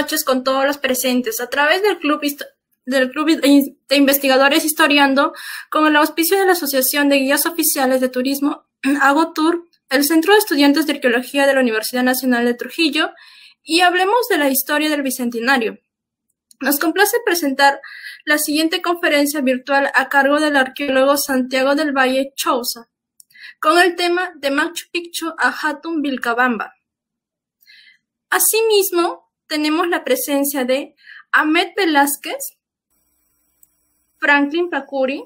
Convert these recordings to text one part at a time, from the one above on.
noches con todos los presentes a través del Club de Investigadores Historiando, con el auspicio de la Asociación de Guías Oficiales de Turismo, Agotur, el Centro de Estudiantes de Arqueología de la Universidad Nacional de Trujillo, y hablemos de la historia del Bicentenario. Nos complace presentar la siguiente conferencia virtual a cargo del arqueólogo Santiago del Valle Chousa, con el tema de Machu Picchu a Hatun Vilcabamba. Asimismo, tenemos la presencia de Ahmed Velázquez, Franklin Pacuri,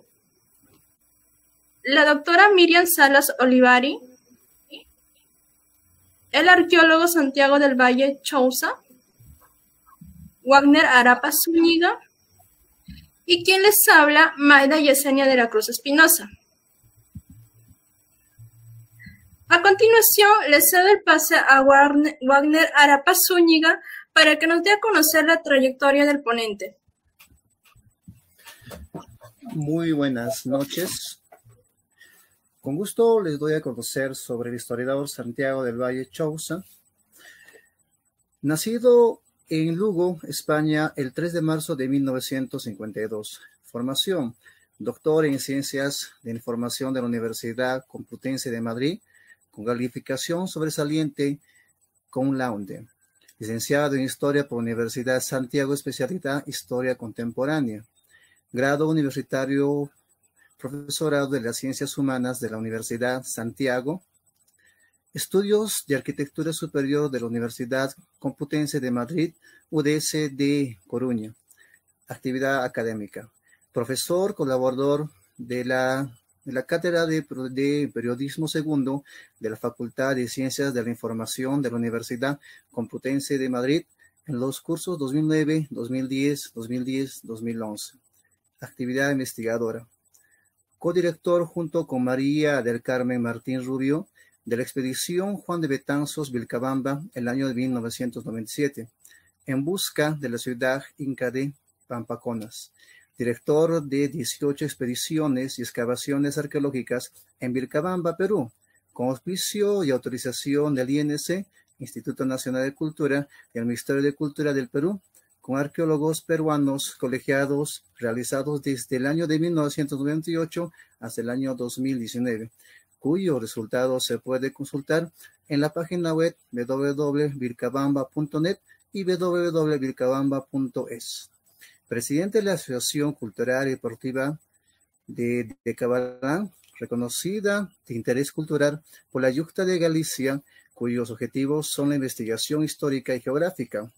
la doctora Miriam Salas Olivari, el arqueólogo Santiago del Valle Chousa, Wagner Arapa Zúñiga y quien les habla, Maida Yesenia de la Cruz Espinosa. A continuación, les cedo el pase a Wagner Arapa Zúñiga para que nos dé a conocer la trayectoria del ponente. Muy buenas noches. Con gusto les doy a conocer sobre el historiador Santiago del Valle Chousa. Nacido en Lugo, España, el 3 de marzo de 1952. Formación: doctor en Ciencias de Información de la Universidad Complutense de Madrid, con calificación sobresaliente cum laude. Licenciado en Historia por la Universidad Santiago, especialidad Historia Contemporánea. Grado universitario, profesorado de las Ciencias Humanas de la Universidad Santiago. Estudios de Arquitectura Superior de la Universidad Complutense de Madrid, UDS de Coruña. Actividad académica: profesor colaborador de la Cátedra de Periodismo Segundo de la Facultad de Ciencias de la Información de la Universidad Complutense de Madrid en los cursos 2009, 2010, 2011. Actividad investigadora: codirector junto con María del Carmen Martín Rubio de la expedición Juan de Betanzos Vilcabamba el año de 1997, en busca de la ciudad inca de Pampaconas. Director de 18 expediciones y excavaciones arqueológicas en Vilcabamba, Perú, con auspicio y autorización del INC, Instituto Nacional de Cultura, y el Ministerio de Cultura del Perú, con arqueólogos peruanos colegiados realizados desde el año de 1998 hasta el año 2019, cuyo resultado se puede consultar en la página web www.vilcabamba.net y www.vilcabamba.es. Presidente de la Asociación Cultural y Deportiva de Cabalán, reconocida de interés cultural por la Junta de Galicia, cuyos objetivos son la investigación histórica y geográfica,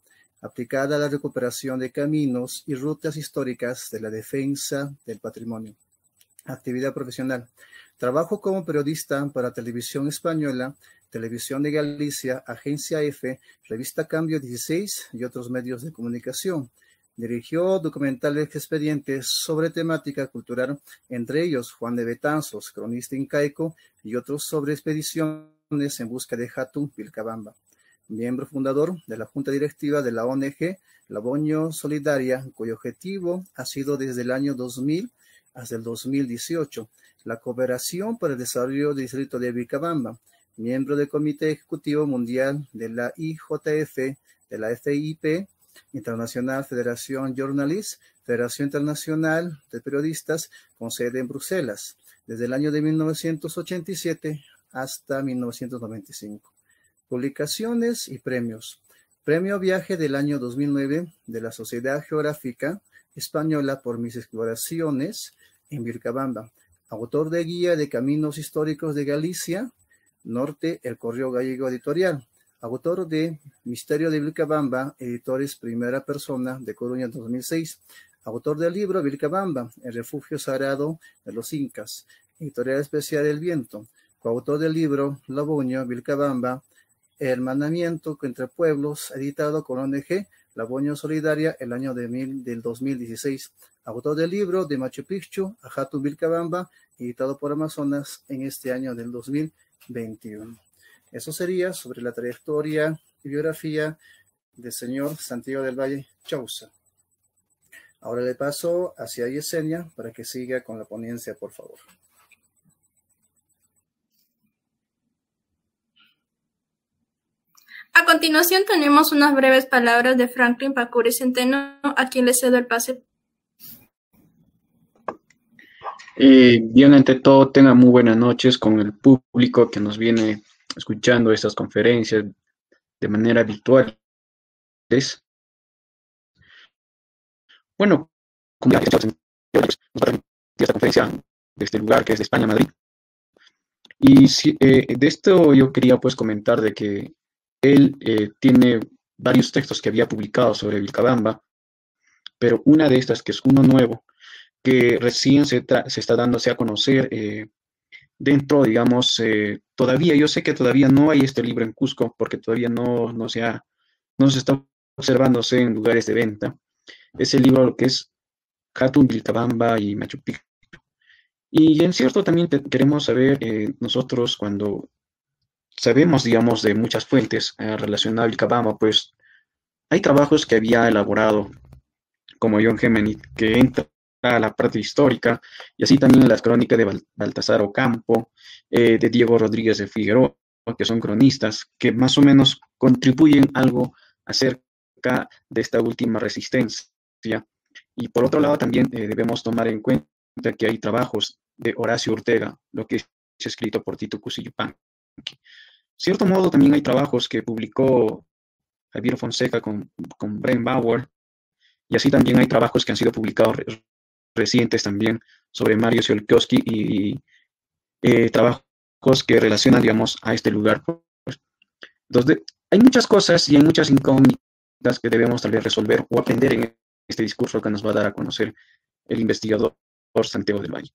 aplicada a la recuperación de caminos y rutas históricas de la defensa del patrimonio. Actividad profesional: trabajo como periodista para Televisión Española, Televisión de Galicia, Agencia EFE, Revista Cambio 16 y otros medios de comunicación. Dirigió documentales expedientes sobre temática cultural, entre ellos Juan de Betanzos, cronista incaico, y otros sobre expediciones en busca de Hatun Vilcabamba. Miembro fundador de la Junta Directiva de la ONG Laboño Solidaria, cuyo objetivo ha sido desde el año 2000 hasta el 2018 la cooperación para el desarrollo del distrito de Vilcabamba. Miembro del Comité Ejecutivo Mundial de la IJF, de la FIP, Internacional Federación Journalist, Federación Internacional de Periodistas, con sede en Bruselas, desde el año de 1987 hasta 1995. Publicaciones y premios: Premio Viaje del año 2009 de la Sociedad Geográfica Española por mis exploraciones en Vilcabamba. Autor de Guía de Caminos Históricos de Galicia Norte, El Correo Gallego Editorial. Autor de Misterio de Vilcabamba, Editores Primera Persona, de Coruña 2006. Autor del libro Vilcabamba, El Refugio Sagrado de los Incas, Editorial Especial El Viento. Coautor del libro Laboño, Vilcabamba, Hermanamiento entre Pueblos, editado con la ONG Laboño Solidaria el año del 2016. Autor del libro de Machu Picchu a Hatun Vilcabamba, editado por Amazonas en este año del 2021. Eso sería sobre la trayectoria y biografía del señor Santiago del Valle Chousa. Ahora le paso hacia Yesenia para que siga con la ponencia, por favor. A continuación tenemos unas breves palabras de Franklin Pacuri Centeno, a quien le cedo el pase. Bien, ante todo, tengan muy buenas noches con el público que nos viene escuchando estas conferencias de manera virtual. Bueno, como esta conferencia de este lugar que es de España, Madrid. Y de esto yo quería pues comentar de que él tiene varios textos que había publicado sobre Vilcabamba, pero una de estas, que es uno nuevo, que recién se está dándose a conocer dentro, digamos, todavía, yo sé que todavía no hay este libro en Cusco, porque todavía no se está observándose en lugares de venta. Es el libro que es Hatun, Vilcabamba y Machu Picchu. Y en cierto también queremos saber, nosotros cuando sabemos, digamos, de muchas fuentes relacionadas a Vilcabamba, pues hay trabajos que había elaborado como John Gemini, que entra a la parte histórica, y así también las crónicas de Baltasar Ocampo, de Diego Rodríguez de Figueroa, que son cronistas, que más o menos contribuyen algo acerca de esta última resistencia. Y por otro lado también debemos tomar en cuenta que hay trabajos de Horacio Ortega, lo que es escrito por Tito Cusi-Yupanqui. Cierto modo también hay trabajos que publicó Javier Fonseca con Brent Bauer, y así también hay trabajos que han sido publicados recientes también sobre Mario Tsiolkovsky y trabajos que relacionan, digamos, a este lugar. Entonces, hay muchas cosas y hay muchas incógnitas que debemos tal vez resolver o aprender en este discurso que nos va a dar a conocer el investigador Santiago del Valle.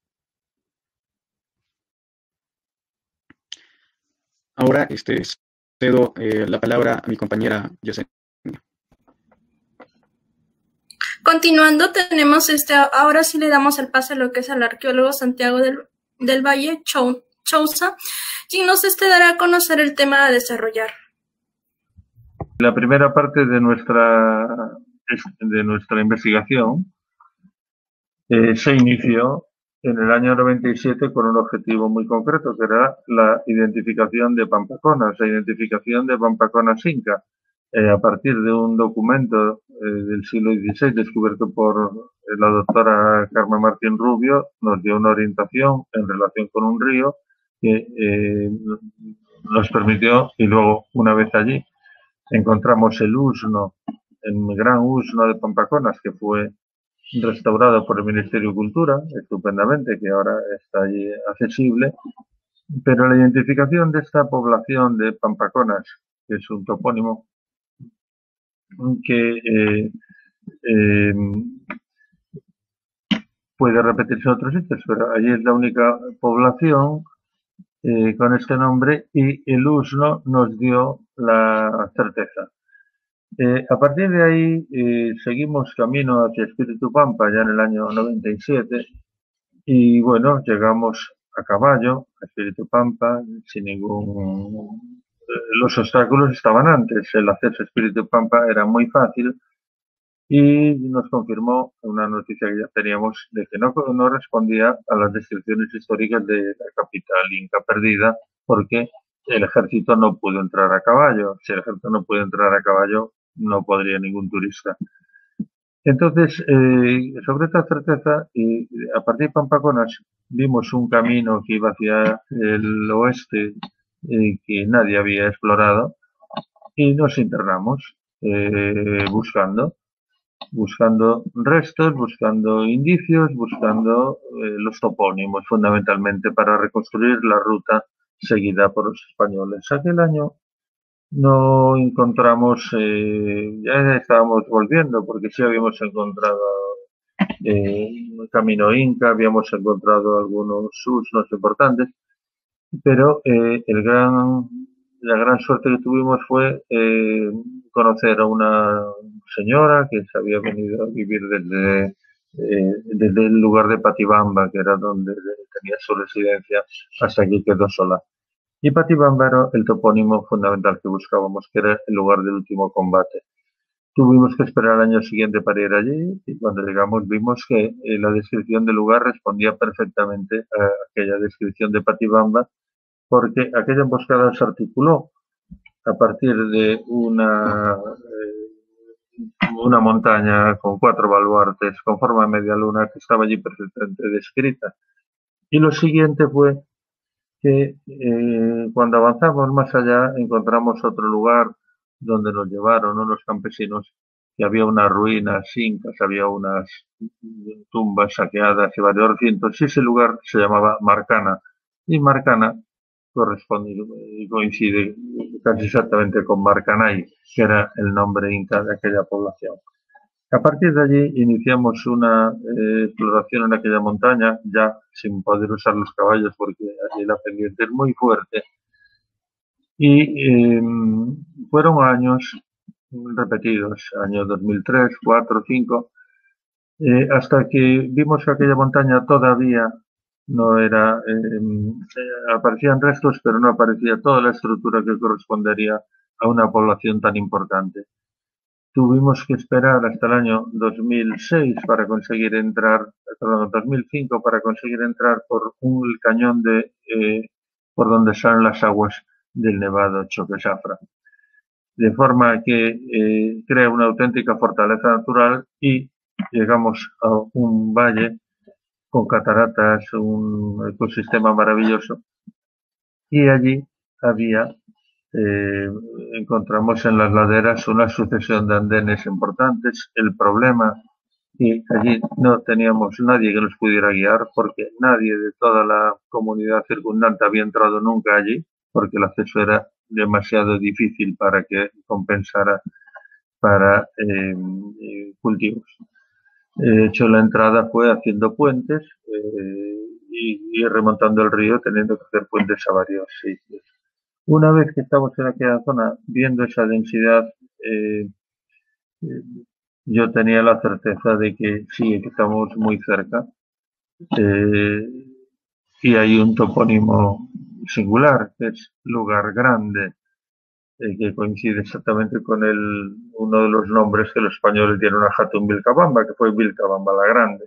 Ahora cedo la palabra a mi compañera Yosenia. Continuando, tenemos ahora sí le damos el pase a lo que es al arqueólogo Santiago del Valle Chouza, quien nos dará a conocer el tema a desarrollar. La primera parte de nuestra investigación se inició en el año 97 con un objetivo muy concreto, que era la identificación de pampaconas, la identificación de pampaconas inca, a partir de un documento del siglo XVI descubierto por la doctora Carmen Martín Rubio. Nos dio una orientación en relación con un río que nos permitió, y luego una vez allí encontramos el gran usno de pampaconas, que fue restaurado por el Ministerio de Cultura, estupendamente, que ahora está allí accesible. Pero la identificación de esta población de pampaconas, que es un topónimo que puede repetirse en otros sitios, pero allí es la única población con este nombre, y el usno nos dio la certeza. A partir de ahí seguimos camino hacia Espíritu Pampa ya en el año 97, y bueno, llegamos a caballo a Espíritu Pampa sin ningún... Los obstáculos estaban antes, el acceso a Espíritu Pampa era muy fácil, y nos confirmó una noticia que ya teníamos de que no respondía a las descripciones históricas de la capital inca perdida, porque el ejército no pudo entrar a caballo. Si el ejército no puede entrar a caballo, no podría ningún turista. Entonces, sobre esta certeza, y a partir de Pampaconas, vimos un camino que iba hacia el oeste que nadie había explorado, y nos internamos buscando restos, buscando indicios, buscando los topónimos, fundamentalmente para reconstruir la ruta seguida por los españoles. Aquel año no encontramos, ya estábamos volviendo, porque sí habíamos encontrado un camino inca, habíamos encontrado algunos usnos importantes, pero la gran suerte que tuvimos fue conocer a una señora que se había venido a vivir desde el lugar de Patibamba, que era donde tenía su residencia, hasta aquí quedó sola. Y Patibamba era el topónimo fundamental que buscábamos, que era el lugar del último combate. Tuvimos que esperar al año siguiente para ir allí, y cuando llegamos vimos que la descripción del lugar respondía perfectamente a aquella descripción de Patibamba, porque aquella emboscada se articuló a partir de una montaña con 4 baluartes con forma de media luna que estaba allí perfectamente descrita. Y lo siguiente fue que cuando avanzamos más allá encontramos otro lugar donde nos llevaron unos campesinos, que había unas ruinas incas, había unas tumbas saqueadas y varios recintos, y ese lugar se llamaba Marcana. Y Marcana corresponde y coincide casi exactamente con Marcanay, que era el nombre inca de aquella población. A partir de allí iniciamos una exploración en aquella montaña, ya sin poder usar los caballos porque allí la pendiente es muy fuerte. Y fueron años repetidos, años 2003, 4, 5, hasta que vimos que aquella montaña todavía no era, aparecían restos, pero no aparecía toda la estructura que correspondería a una población tan importante. Tuvimos que esperar hasta el año 2006 para conseguir entrar, perdón, 2005 para conseguir entrar por un cañón por donde salen las aguas del Nevado Choquesafra. De forma que crea una auténtica fortaleza natural y llegamos a un valle con cataratas, un ecosistema maravilloso. Y allí encontramos en las laderas una sucesión de andenes importantes. El problema que allí no teníamos nadie que nos pudiera guiar porque nadie de toda la comunidad circundante había entrado nunca allí porque el acceso era demasiado difícil para que compensara para cultivos. De hecho, la entrada fue haciendo puentes y remontando el río, teniendo que hacer puentes a varios sitios. Una vez que estamos en aquella zona, viendo esa densidad, yo tenía la certeza de que sí, que estamos muy cerca. Y hay un topónimo singular, que es Lugar Grande, que coincide exactamente con uno de los nombres que los españoles dieron a Jatun Vilcabamba, que fue Vilcabamba la Grande.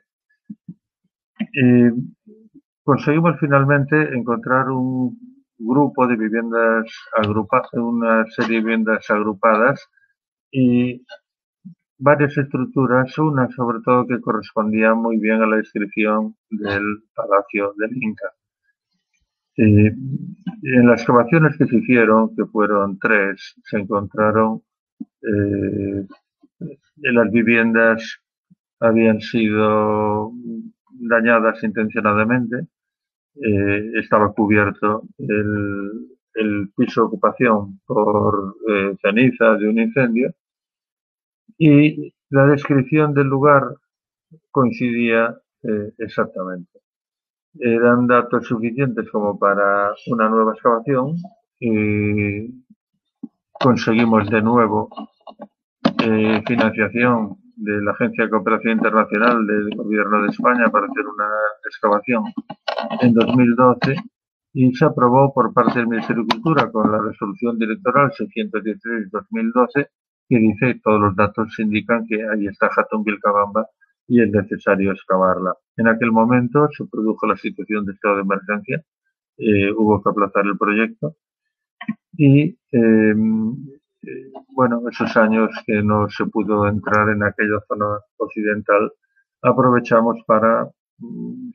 Conseguimos finalmente encontrar un grupo de viviendas agrupadas, una serie de viviendas agrupadas y varias estructuras, una sobre todo que correspondía muy bien a la descripción del Palacio del Inca. En las excavaciones que se hicieron, que fueron 3, se encontraron las viviendas habían sido dañadas intencionadamente, estaba cubierto el piso de ocupación por cenizas de un incendio y la descripción del lugar coincidía exactamente. Eran datos suficientes como para una nueva excavación y conseguimos de nuevo financiación de la Agencia de Cooperación Internacional del Gobierno de España para hacer una excavación en 2012 y se aprobó por parte del Ministerio de Cultura con la resolución directoral 616-2012 que dice todos los datos indican que ahí está Jatun Vilcabamba y es necesario excavarla. En aquel momento se produjo la situación de estado de emergencia, hubo que aplazar el proyecto y bueno, esos años que no se pudo entrar en aquella zona occidental, aprovechamos para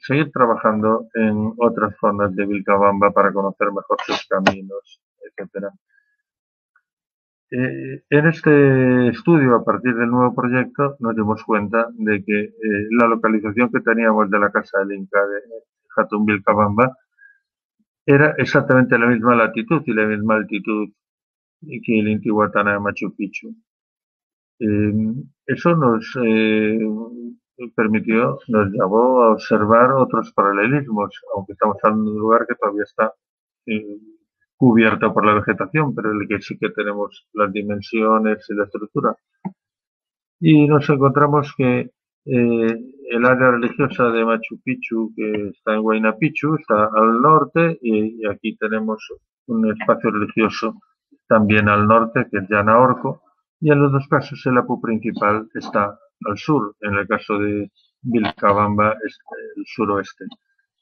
seguir trabajando en otras zonas de Vilcabamba para conocer mejor sus caminos, etcétera. En este estudio, a partir del nuevo proyecto, nos dimos cuenta de que la localización que teníamos de la Casa del Inca de Jatun Vilcabamba era exactamente la misma latitud y la misma altitud que el Intihuatana de Machu Picchu. Eso nos llevó a observar otros paralelismos, aunque estamos hablando de un lugar que todavía está cubierto por la vegetación, pero en el que sí que tenemos las dimensiones y la estructura. Y nos encontramos que el área religiosa de Machu Picchu, que está en Huayna Picchu, está al norte y aquí tenemos un espacio religioso también al norte, que es Llana Orco, y en los dos casos el Apu principal está al sur, en el caso de Vilcabamba es el suroeste,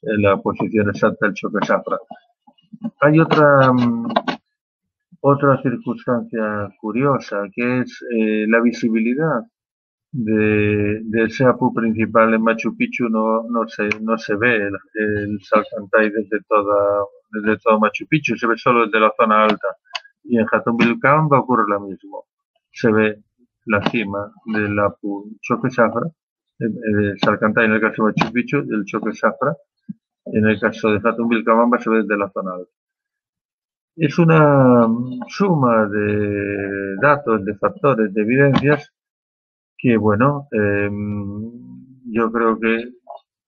en la posición exacta del Choquesafra. Hay otra otra circunstancia curiosa, que es la visibilidad del Seapu principal en Machu Picchu. No se ve el Salcantay desde todo Machu Picchu, se ve solo desde la zona alta. Y en Jatumbilcamba ocurre lo mismo. Se ve la cima del Apu Choque Safra, el Salcantay en el caso de Machu Picchu, el Choque Safra en el caso de Jatumbilcamba se ve desde la zona alta. Es una suma de datos, de factores, de evidencias que, bueno, yo creo que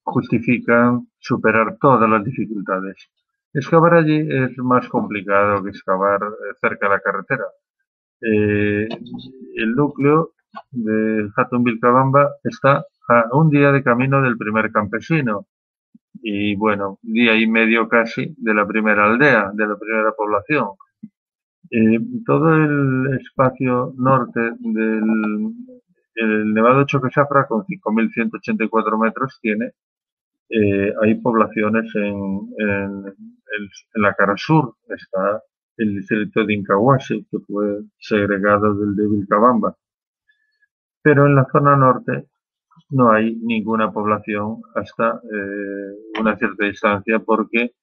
justifican superar todas las dificultades. Excavar allí es más complicado que excavar cerca de la carretera. El núcleo de Jatumbilcabamba está a un día de camino del primer campesino y, bueno, día y medio casi de la primera aldea, de la primera población. Todo el espacio norte del Nevado Choque Safra, con 5.184 metros, tiene, hay poblaciones en la cara sur. Está el distrito de Incahuasi, que fue segregado del de Vilcabamba. Pero en la zona norte no hay ninguna población hasta una cierta distancia, porque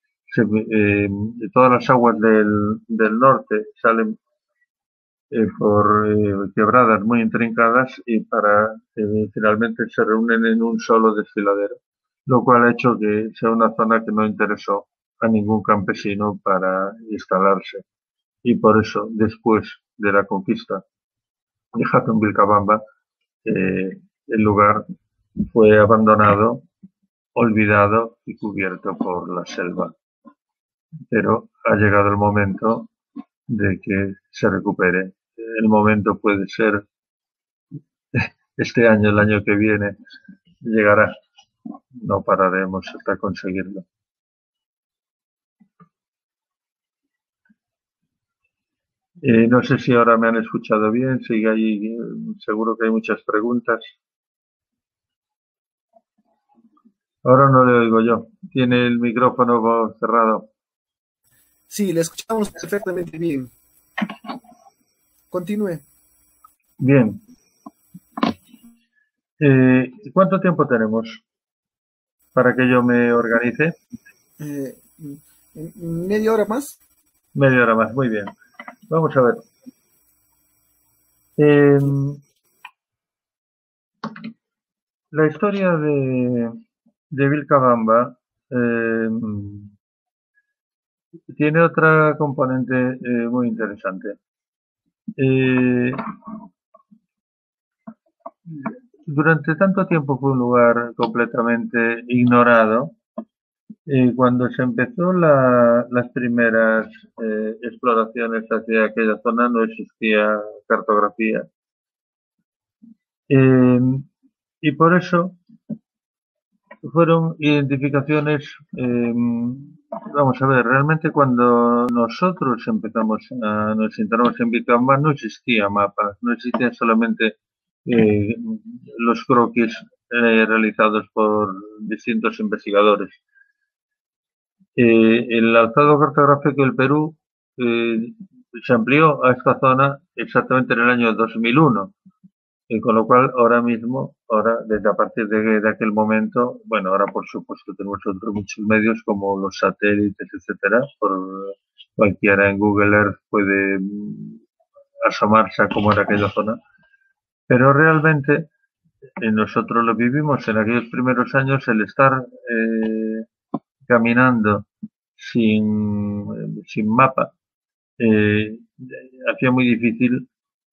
todas las aguas del norte salen por quebradas muy intrincadas y finalmente se reúnen en un solo desfiladero, lo cual ha hecho que sea una zona que no interesó a ningún campesino para instalarse. Y por eso, después de la conquista de Jatumbilcabamba, el lugar fue abandonado, olvidado y cubierto por la selva. Pero ha llegado el momento de que se recupere. El momento puede ser este año, el año que viene, llegará. No pararemos hasta conseguirlo. No sé si ahora me han escuchado bien, sigue ahí, seguro que hay muchas preguntas. Ahora no le oigo yo. ¿Tiene el micrófono cerrado? Sí, le escuchamos perfectamente bien. Continúe. Bien. ¿Cuánto tiempo tenemos para que yo me organice? ¿Media hora más? Media hora más, muy bien. Vamos a ver. La historia de Vilcabamba tiene otra componente muy interesante. Durante tanto tiempo fue un lugar completamente ignorado. Cuando se empezó las primeras exploraciones hacia aquella zona, no existía cartografía. Y por eso fueron identificaciones, vamos a ver, realmente cuando nosotros nos instalamos en Vilcabamba no existía mapa, no existían solamente los croquis realizados por distintos investigadores. El alzado cartográfico del Perú se amplió a esta zona exactamente en el año 2001. Con lo cual, desde a partir de aquel momento, bueno, ahora por supuesto tenemos otros muchos medios como los satélites, etcétera. Por cualquiera en Google Earth puede asomarse a cómo era aquella zona. Pero realmente nosotros lo vivimos en aquellos primeros años, el estar caminando sin mapa hacía muy difícil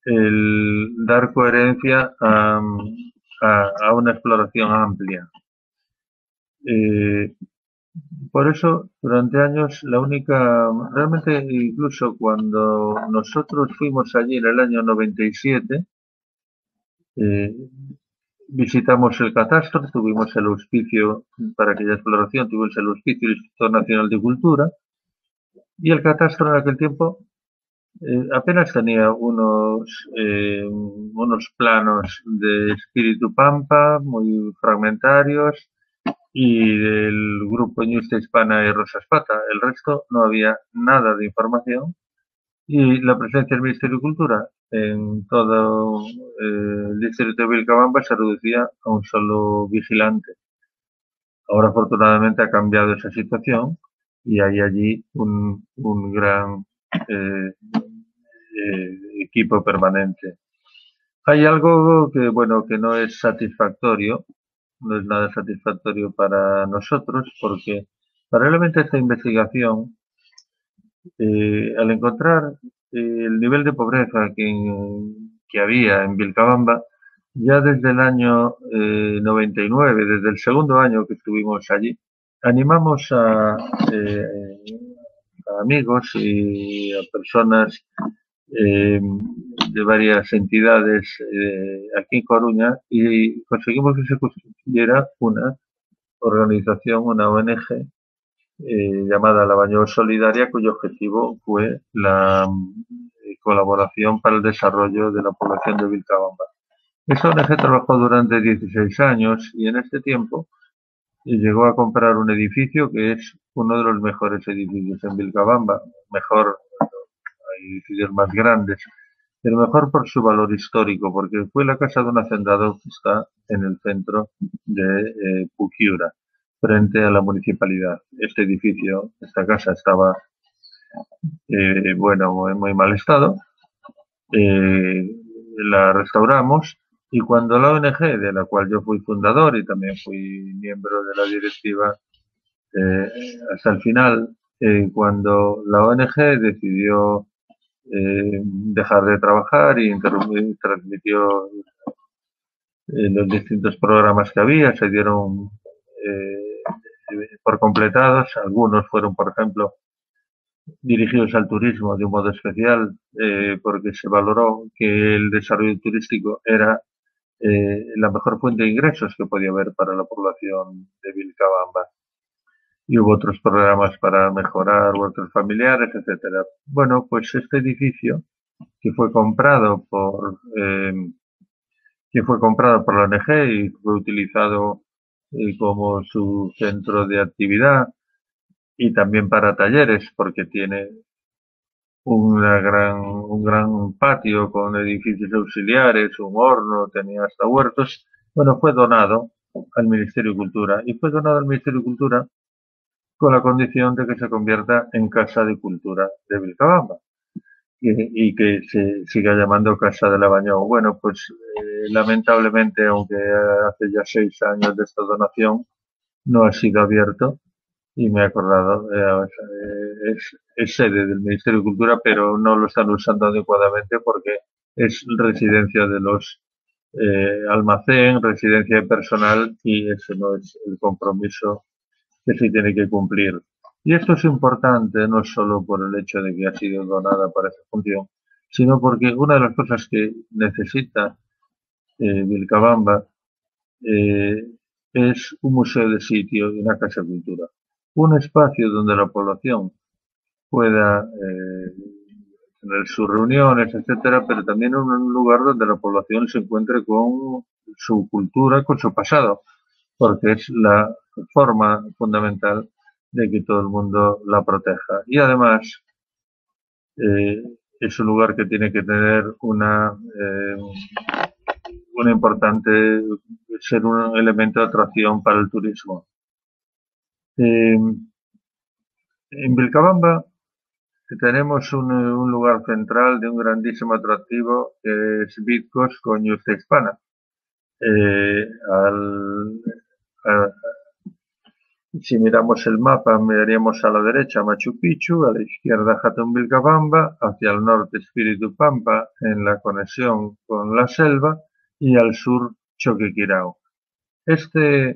el dar coherencia a una exploración amplia. Por eso, durante años, realmente incluso cuando nosotros fuimos allí en el año 97, visitamos el catastro, tuvimos el auspicio para aquella exploración, tuvimos el auspicio del Instituto Nacional de Cultura, y el catastro en aquel tiempo apenas tenía unos planos de Espíritu Pampa, muy fragmentarios, y del grupo Ñusta Hispana y Rosa Espata. El resto no había nada de información, Y la presencia del Ministerio de Cultura en todo el distrito de Vilcabamba se reducía a un solo vigilante. Ahora, afortunadamente, ha cambiado esa situación y hay allí un gran equipo permanente. Hay algo que, bueno, que no es satisfactorio, no es nada satisfactorio para nosotros, porque paralelamente a esta investigación, al encontrar el nivel de pobreza que había en Vilcabamba, ya desde el año 99, desde el segundo año que estuvimos allí, animamos a amigos y a personas de varias entidades aquí en Coruña y conseguimos que se constituyera una organización, una ONG llamada La Baño Solidaria, cuyo objetivo fue la colaboración para el desarrollo de la población de Vilcabamba. Esa ONG trabajó durante 16 años y en este tiempo llegó a comprar un edificio que es uno de los mejores edificios en Vilcabamba, mejor, hay edificios más grandes, pero mejor por su valor histórico, porque fue la casa de un hacendado que está en el centro de Puquiura, frente a la municipalidad. Este edificio, esta casa estaba, bueno, en muy mal estado, la restauramos y cuando la ONG, de la cual yo fui fundador y también fui miembro de la directiva hasta el final, cuando la ONG decidió dejar de trabajar y transmitió los distintos programas que había, se dieron por completados. Algunos fueron, por ejemplo, dirigidos al turismo de un modo especial, porque se valoró que el desarrollo turístico era la mejor fuente de ingresos que podía haber para la población de Vilcabamba. Y hubo otros programas para mejorar huertos familiares, etcétera. Bueno, pues este edificio que fue comprado por la ONG y fue utilizado como su centro de actividad y también para talleres, porque tiene un gran patio con edificios auxiliares, un horno, tenía hasta huertos. Bueno, fue donado al Ministerio de Cultura y fue donado al Ministerio de Cultura con la condición de que se convierta en Casa de Cultura de Vilcabamba y que se siga llamando Casa de la Bañó. Bueno, pues lamentablemente, aunque hace ya 6 años de esta donación, no ha sido abierto y me he acordado, es sede del Ministerio de Cultura, pero no lo están usando adecuadamente porque es residencia de los almacén, residencia de personal y ese no es el compromiso que se tiene que cumplir. Y esto es importante no solo por el hecho de que ha sido donada para esa función, sino porque una de las cosas que necesita Vilcabamba es un museo de sitio y una casa de cultura. Un espacio donde la población pueda tener sus reuniones, etcétera, pero también un lugar donde la población se encuentre con su cultura, con su pasado, porque es la forma fundamental de que todo el mundo la proteja. Y además es un lugar que tiene que tener una importante, ser un elemento de atracción para el turismo. En Vilcabamba tenemos un lugar central de un grandísimo atractivo que es Vitcos con Ñusta Hispana. Si miramos el mapa, miraríamos a la derecha Machu Picchu, a la izquierda Jatun Vilcabamba, hacia el norte Espíritu Pampa en la conexión con la selva y al sur Choquequirao. Esta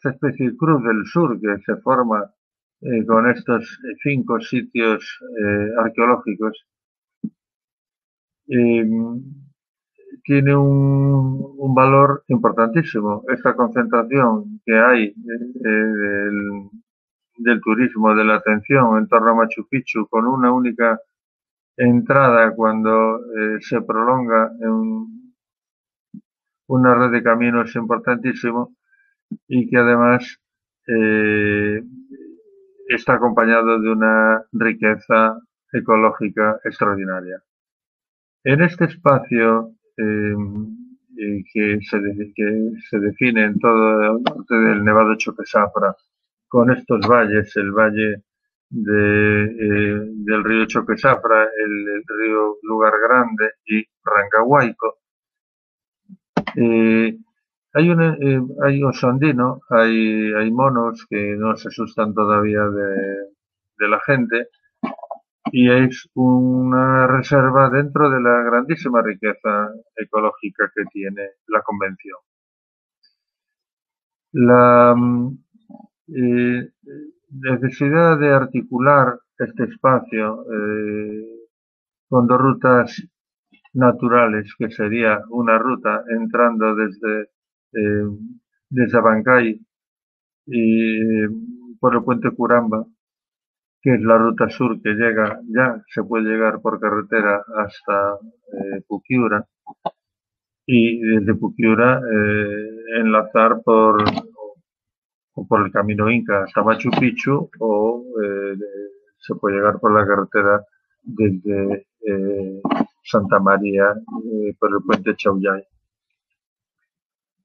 especie de cruz del sur que se forma con estos 5 sitios arqueológicos tiene un valor importantísimo. Esta concentración que hay del turismo, de la atención en torno a Machu Picchu, con una única entrada cuando se prolonga en una red de caminos importantísimo y que además está acompañado de una riqueza ecológica extraordinaria. En este espacio que se define en todo el norte del Nevado Choquesafra, con estos valles, el valle del río Choquesafra, el río Lugar Grande y Rancahuayco, hay oso andino, hay monos que no se asustan todavía de la gente, y es una reserva dentro de la grandísima riqueza ecológica que tiene la Convención. La necesidad de articular este espacio con dos rutas naturales, que sería una ruta entrando desde Abancay y por el puente Curamba, que es la ruta sur que llega, ya se puede llegar por carretera hasta Puquiura, y desde Puquiura enlazar por el camino Inca hasta Machu Picchu, o se puede llegar por la carretera desde Santa María por el puente Chaullay.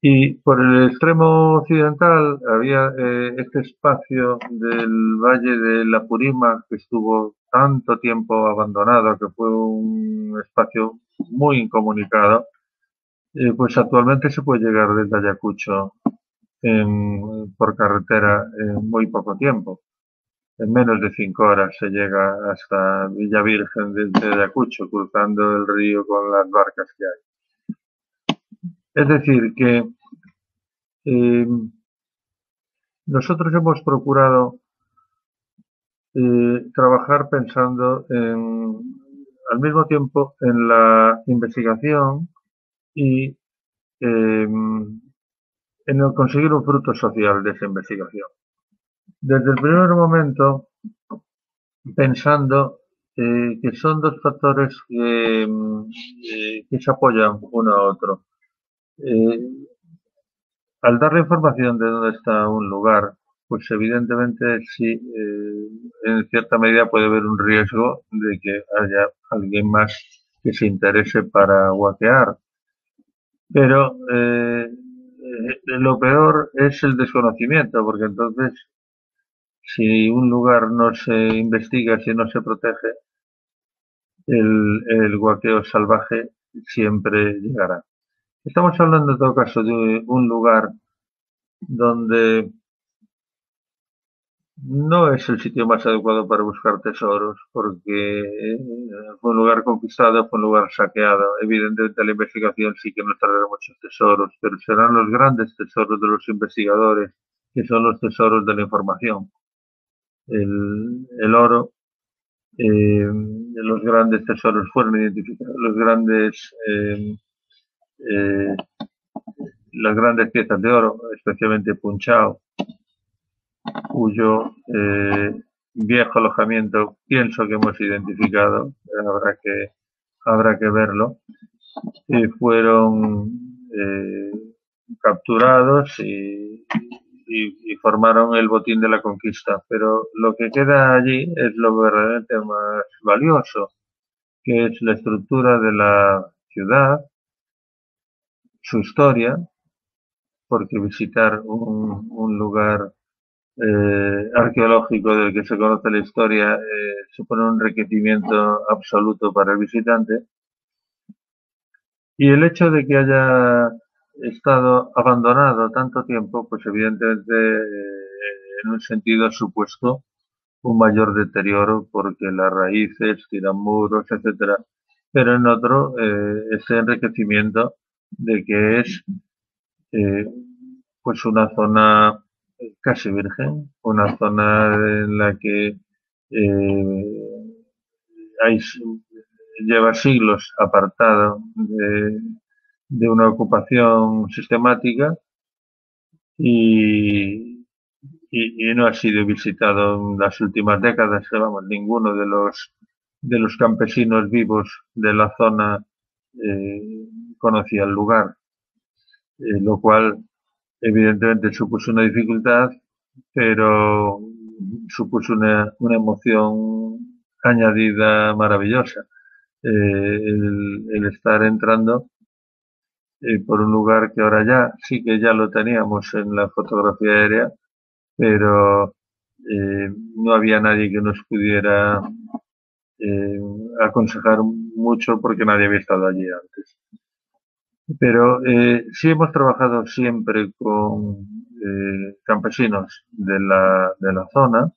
Y por el extremo occidental había este espacio del Valle de la Purímac, que estuvo tanto tiempo abandonado, que fue un espacio muy incomunicado. Pues actualmente se puede llegar desde Ayacucho por carretera en muy poco tiempo. En menos de 5 horas se llega hasta Villa Virgen desde Ayacucho, cruzando el río con las barcas que hay. Es decir, que nosotros hemos procurado trabajar pensando al mismo tiempo en la investigación y en el conseguir un fruto social de esa investigación. Desde el primer momento, pensando que son dos factores que se apoyan uno a otro. Al dar la información de dónde está un lugar, pues evidentemente sí, en cierta medida puede haber un riesgo de que haya alguien más que se interese para guaquear. Pero lo peor es el desconocimiento, porque entonces, si un lugar no se investiga, si no se protege, el guaqueo salvaje siempre llegará. Estamos hablando en todo caso de un lugar donde no es el sitio más adecuado para buscar tesoros, porque fue un lugar conquistado, fue un lugar saqueado. Evidentemente la investigación sí que nos traerá muchos tesoros, pero serán los grandes tesoros de los investigadores, que son los tesoros de la información. El oro, los grandes tesoros fueron identificados, las grandes piezas de oro, especialmente Punchao, cuyo viejo alojamiento pienso que hemos identificado, habrá que verlo, fueron capturados y formaron el botín de la conquista. Pero lo que queda allí es lo verdaderamente más valioso, que es la estructura de la ciudad, su historia, porque visitar un lugar arqueológico del que se conoce la historia supone un enriquecimiento absoluto para el visitante, y el hecho de que haya estado abandonado tanto tiempo, pues evidentemente en un sentido ha supuesto un mayor deterioro, porque las raíces tiran muros, etcétera, pero en otro ese enriquecimiento de que es pues una zona casi virgen, una zona en la que lleva siglos apartado de una ocupación sistemática y no ha sido visitado en las últimas décadas. Vamos, ninguno de los campesinos vivos de la zona conocía el lugar, lo cual evidentemente supuso una dificultad, pero supuso una emoción añadida maravillosa. El estar entrando por un lugar que ahora ya sí que ya lo teníamos en la fotografía aérea, pero no había nadie que nos pudiera aconsejar mucho porque nadie había estado allí antes. Pero sí hemos trabajado siempre con campesinos de la zona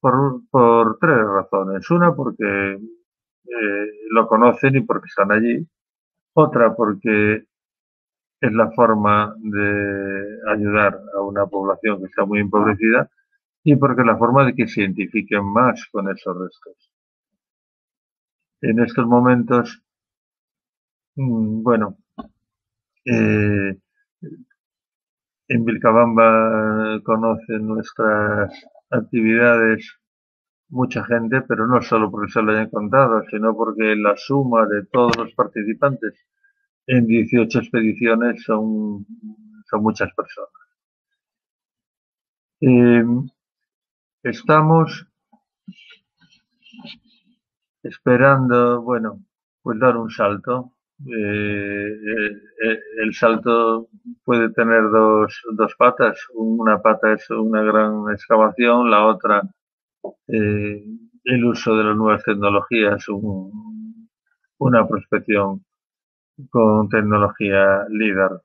por tres razones. Una, porque lo conocen y porque están allí. Otra, porque es la forma de ayudar a una población que está muy empobrecida, y porque es la forma de que se identifiquen más con esos restos. En estos momentos, bueno, en Vilcabamba conocen nuestras actividades mucha gente, pero no solo porque se lo hayan contado, sino porque la suma de todos los participantes en 18 expediciones son muchas personas. Estamos esperando, bueno, pues dar un salto. El salto puede tener dos patas. Una pata es una gran excavación, la otra el uso de las nuevas tecnologías, una prospección con tecnología LIDAR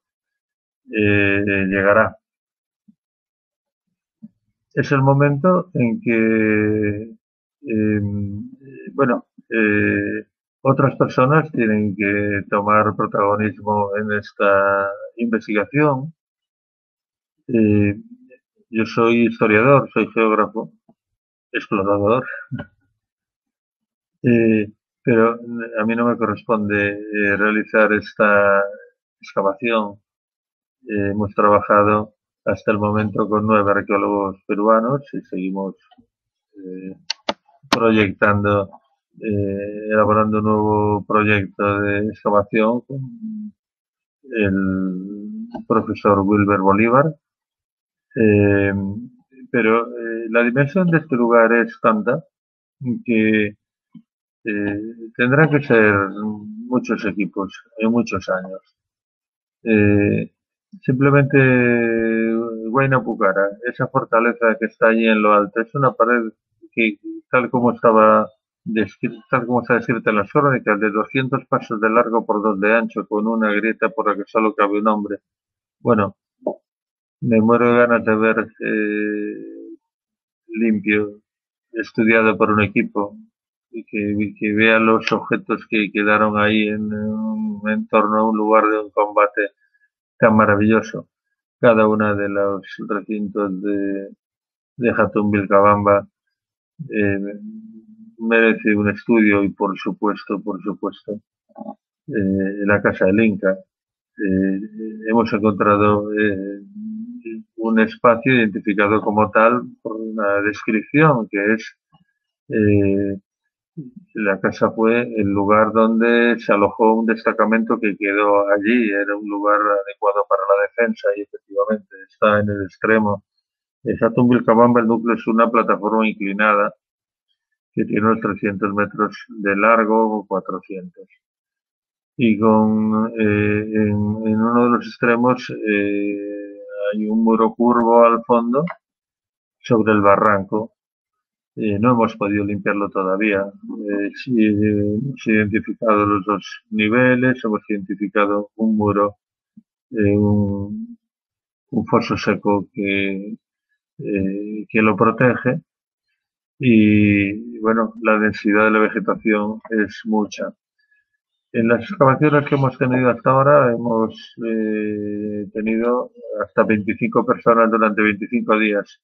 llegará. Es el momento en que, bueno, otras personas tienen que tomar protagonismo en esta investigación. Yo soy historiador, soy geógrafo, explorador, pero a mí no me corresponde realizar esta excavación. Hemos trabajado hasta el momento con 9 arqueólogos peruanos y seguimos proyectando, elaborando un nuevo proyecto de excavación con el profesor Wilber Bolívar. Pero la dimensión de este lugar es tanta que tendrán que ser muchos equipos en muchos años. Simplemente Huayna Pucará, esa fortaleza que está allí en lo alto, es una pared que, tal como está descrita en las crónicas, de 200 pasos de largo por 2 de ancho, con una grieta por la que solo cabe un hombre. Bueno, me muero de ganas de ver limpio, estudiado por un equipo, y que vea los objetos que quedaron ahí en torno a un lugar de un combate tan maravilloso. Cada una de los recintos de Jatún Vilcabamba merece un estudio y por supuesto, la Casa del Inca. Hemos encontrado un espacio identificado como tal por una descripción que es la casa fue el lugar donde se alojó un destacamento que quedó allí. Era un lugar adecuado para la defensa y efectivamente está en el extremo. Jatún Vilcabamba, el núcleo es una plataforma inclinada que tiene unos 300 metros de largo o 400. Y en uno de los extremos hay un muro curvo al fondo sobre el barranco. No hemos podido limpiarlo todavía. Sí, hemos identificado los 2 niveles, hemos identificado un muro, un foso seco que lo protege, y bueno, la densidad de la vegetación es mucha. En las excavaciones que hemos tenido hasta ahora hemos tenido hasta 25 personas durante 25 días.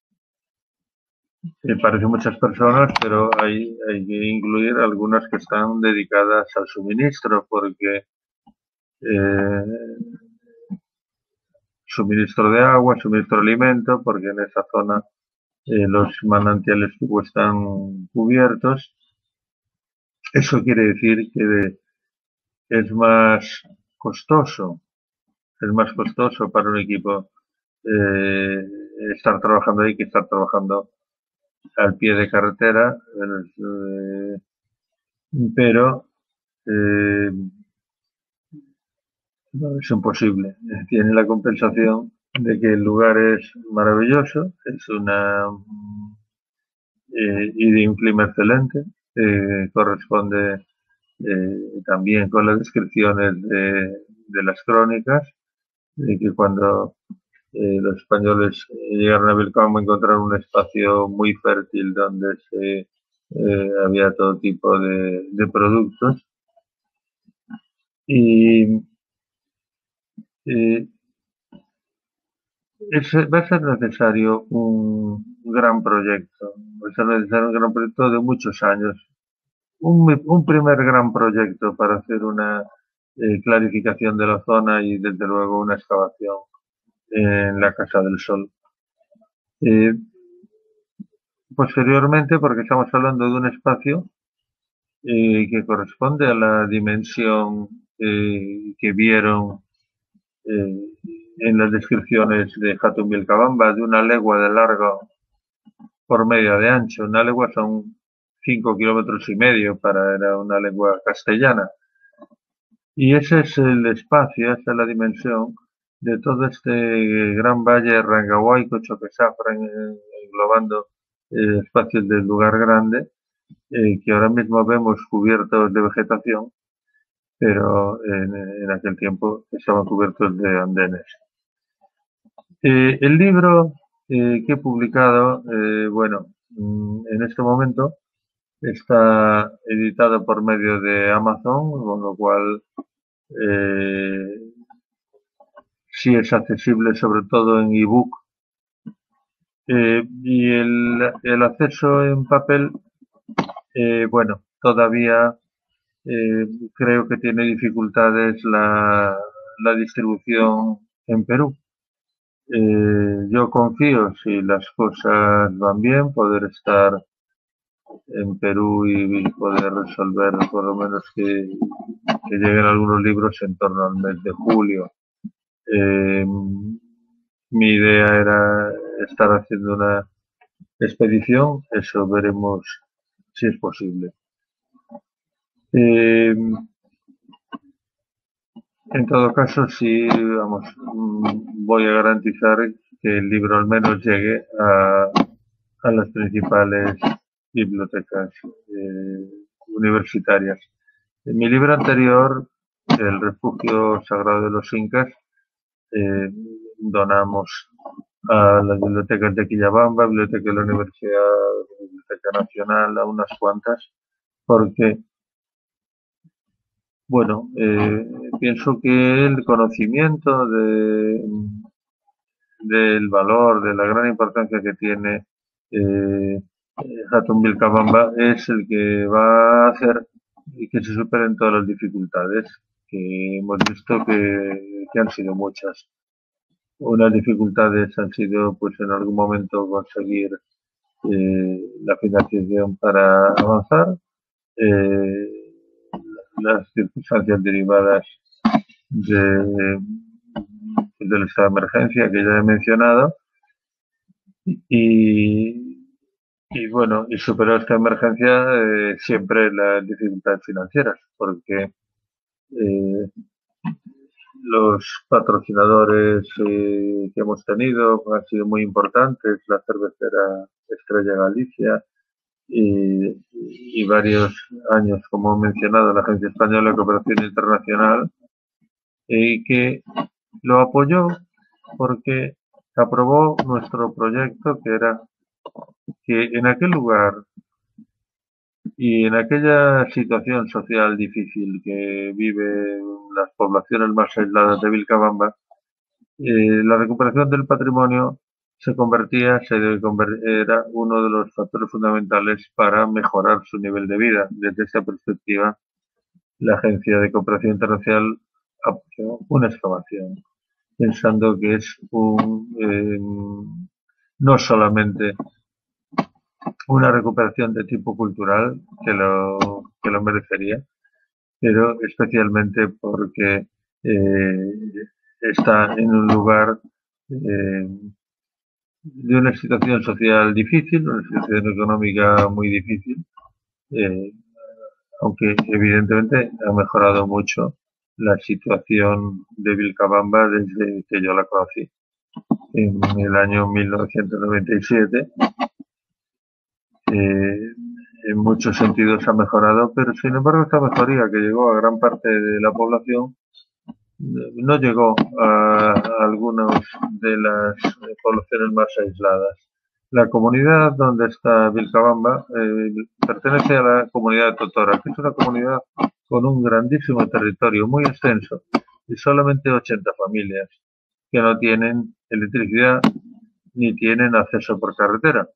Parecen muchas personas, pero hay que incluir algunas que están dedicadas al suministro, porque suministro de agua, suministro de alimento, porque en esa zona los manantiales están cubiertos. Eso quiere decir que es más costoso para un equipo estar trabajando ahí que estar trabajando al pie de carretera, pero no, es imposible. Tiene la compensación de que el lugar es maravilloso, es y de un clima excelente, corresponde también con las descripciones de las crónicas, de que cuando los españoles llegaron a Vilcabamba encontraron un espacio muy fértil donde había todo tipo de productos. Y va a ser necesario un gran proyecto, va a ser necesario un gran proyecto de muchos años. Un primer gran proyecto para hacer una clarificación de la zona y desde luego una excavación en la Casa del Sol. Posteriormente, porque estamos hablando de un espacio que corresponde a la dimensión que vieron en las descripciones de Hatun Vilcabamba, de 1 legua de largo por media de ancho. 1 legua son 5,5 kilómetros, era una lengua castellana. Y ese es el espacio, esa es la dimensión de todo este gran valle Rangahuayco, Choquesafra, englobando espacios del lugar grande, que ahora mismo vemos cubiertos de vegetación, pero en aquel tiempo estaban cubiertos de andenes. El libro que he publicado, en este momento está editado por medio de Amazon, con lo cual sí es accesible sobre todo en ebook. Y el acceso en papel, todavía creo que tiene dificultades la distribución en Perú. Yo confío, si las cosas van bien, poder estar en Perú y poder resolver por lo menos que lleguen algunos libros en torno al mes de julio. Mi idea era estar haciendo una expedición, eso veremos si es posible. En todo caso, sí, voy a garantizar que el libro al menos llegue a las principales bibliotecas universitarias. En mi libro anterior, El refugio sagrado de los incas, donamos a las bibliotecas de Quillabamba, Biblioteca de la Universidad, Biblioteca Nacional, a unas cuantas, porque pienso que el conocimiento del valor, de la gran importancia que tiene Hatun Vilcabamba es el que va a hacer que se superen todas las dificultades que hemos visto que han sido muchas. Unas dificultades han sido, pues, en algún momento conseguir la financiación para avanzar, las circunstancias derivadas del estado de emergencia que ya he mencionado y superar esta emergencia siempre las dificultades financieras, porque los patrocinadores que hemos tenido han sido muy importantes, la cervecera Estrella Galicia y varios años, como he mencionado, la Agencia Española de Cooperación Internacional, que lo apoyó porque aprobó nuestro proyecto, que era que en aquel lugar y en aquella situación social difícil que viven las poblaciones más aisladas de Vilcabamba, la recuperación del patrimonio era uno de los factores fundamentales para mejorar su nivel de vida. Desde esa perspectiva, la Agencia de Cooperación Internacional apoyó una excavación, pensando que es no solamente una recuperación de tipo cultural, que lo merecería, pero especialmente porque está en un lugar de una situación social difícil, una situación económica muy difícil, aunque evidentemente ha mejorado mucho la situación de Vilcabamba desde que yo la conocí en el año 1997. En muchos sentidos ha mejorado, pero sin embargo esta mejoría que llegó a gran parte de la población no llegó a algunas de las poblaciones más aisladas. La comunidad donde está Vilcabamba pertenece a la comunidad de Totora, que es una comunidad con un grandísimo territorio, muy extenso, y solamente 80 familias que no tienen electricidad ni tienen acceso por carretera.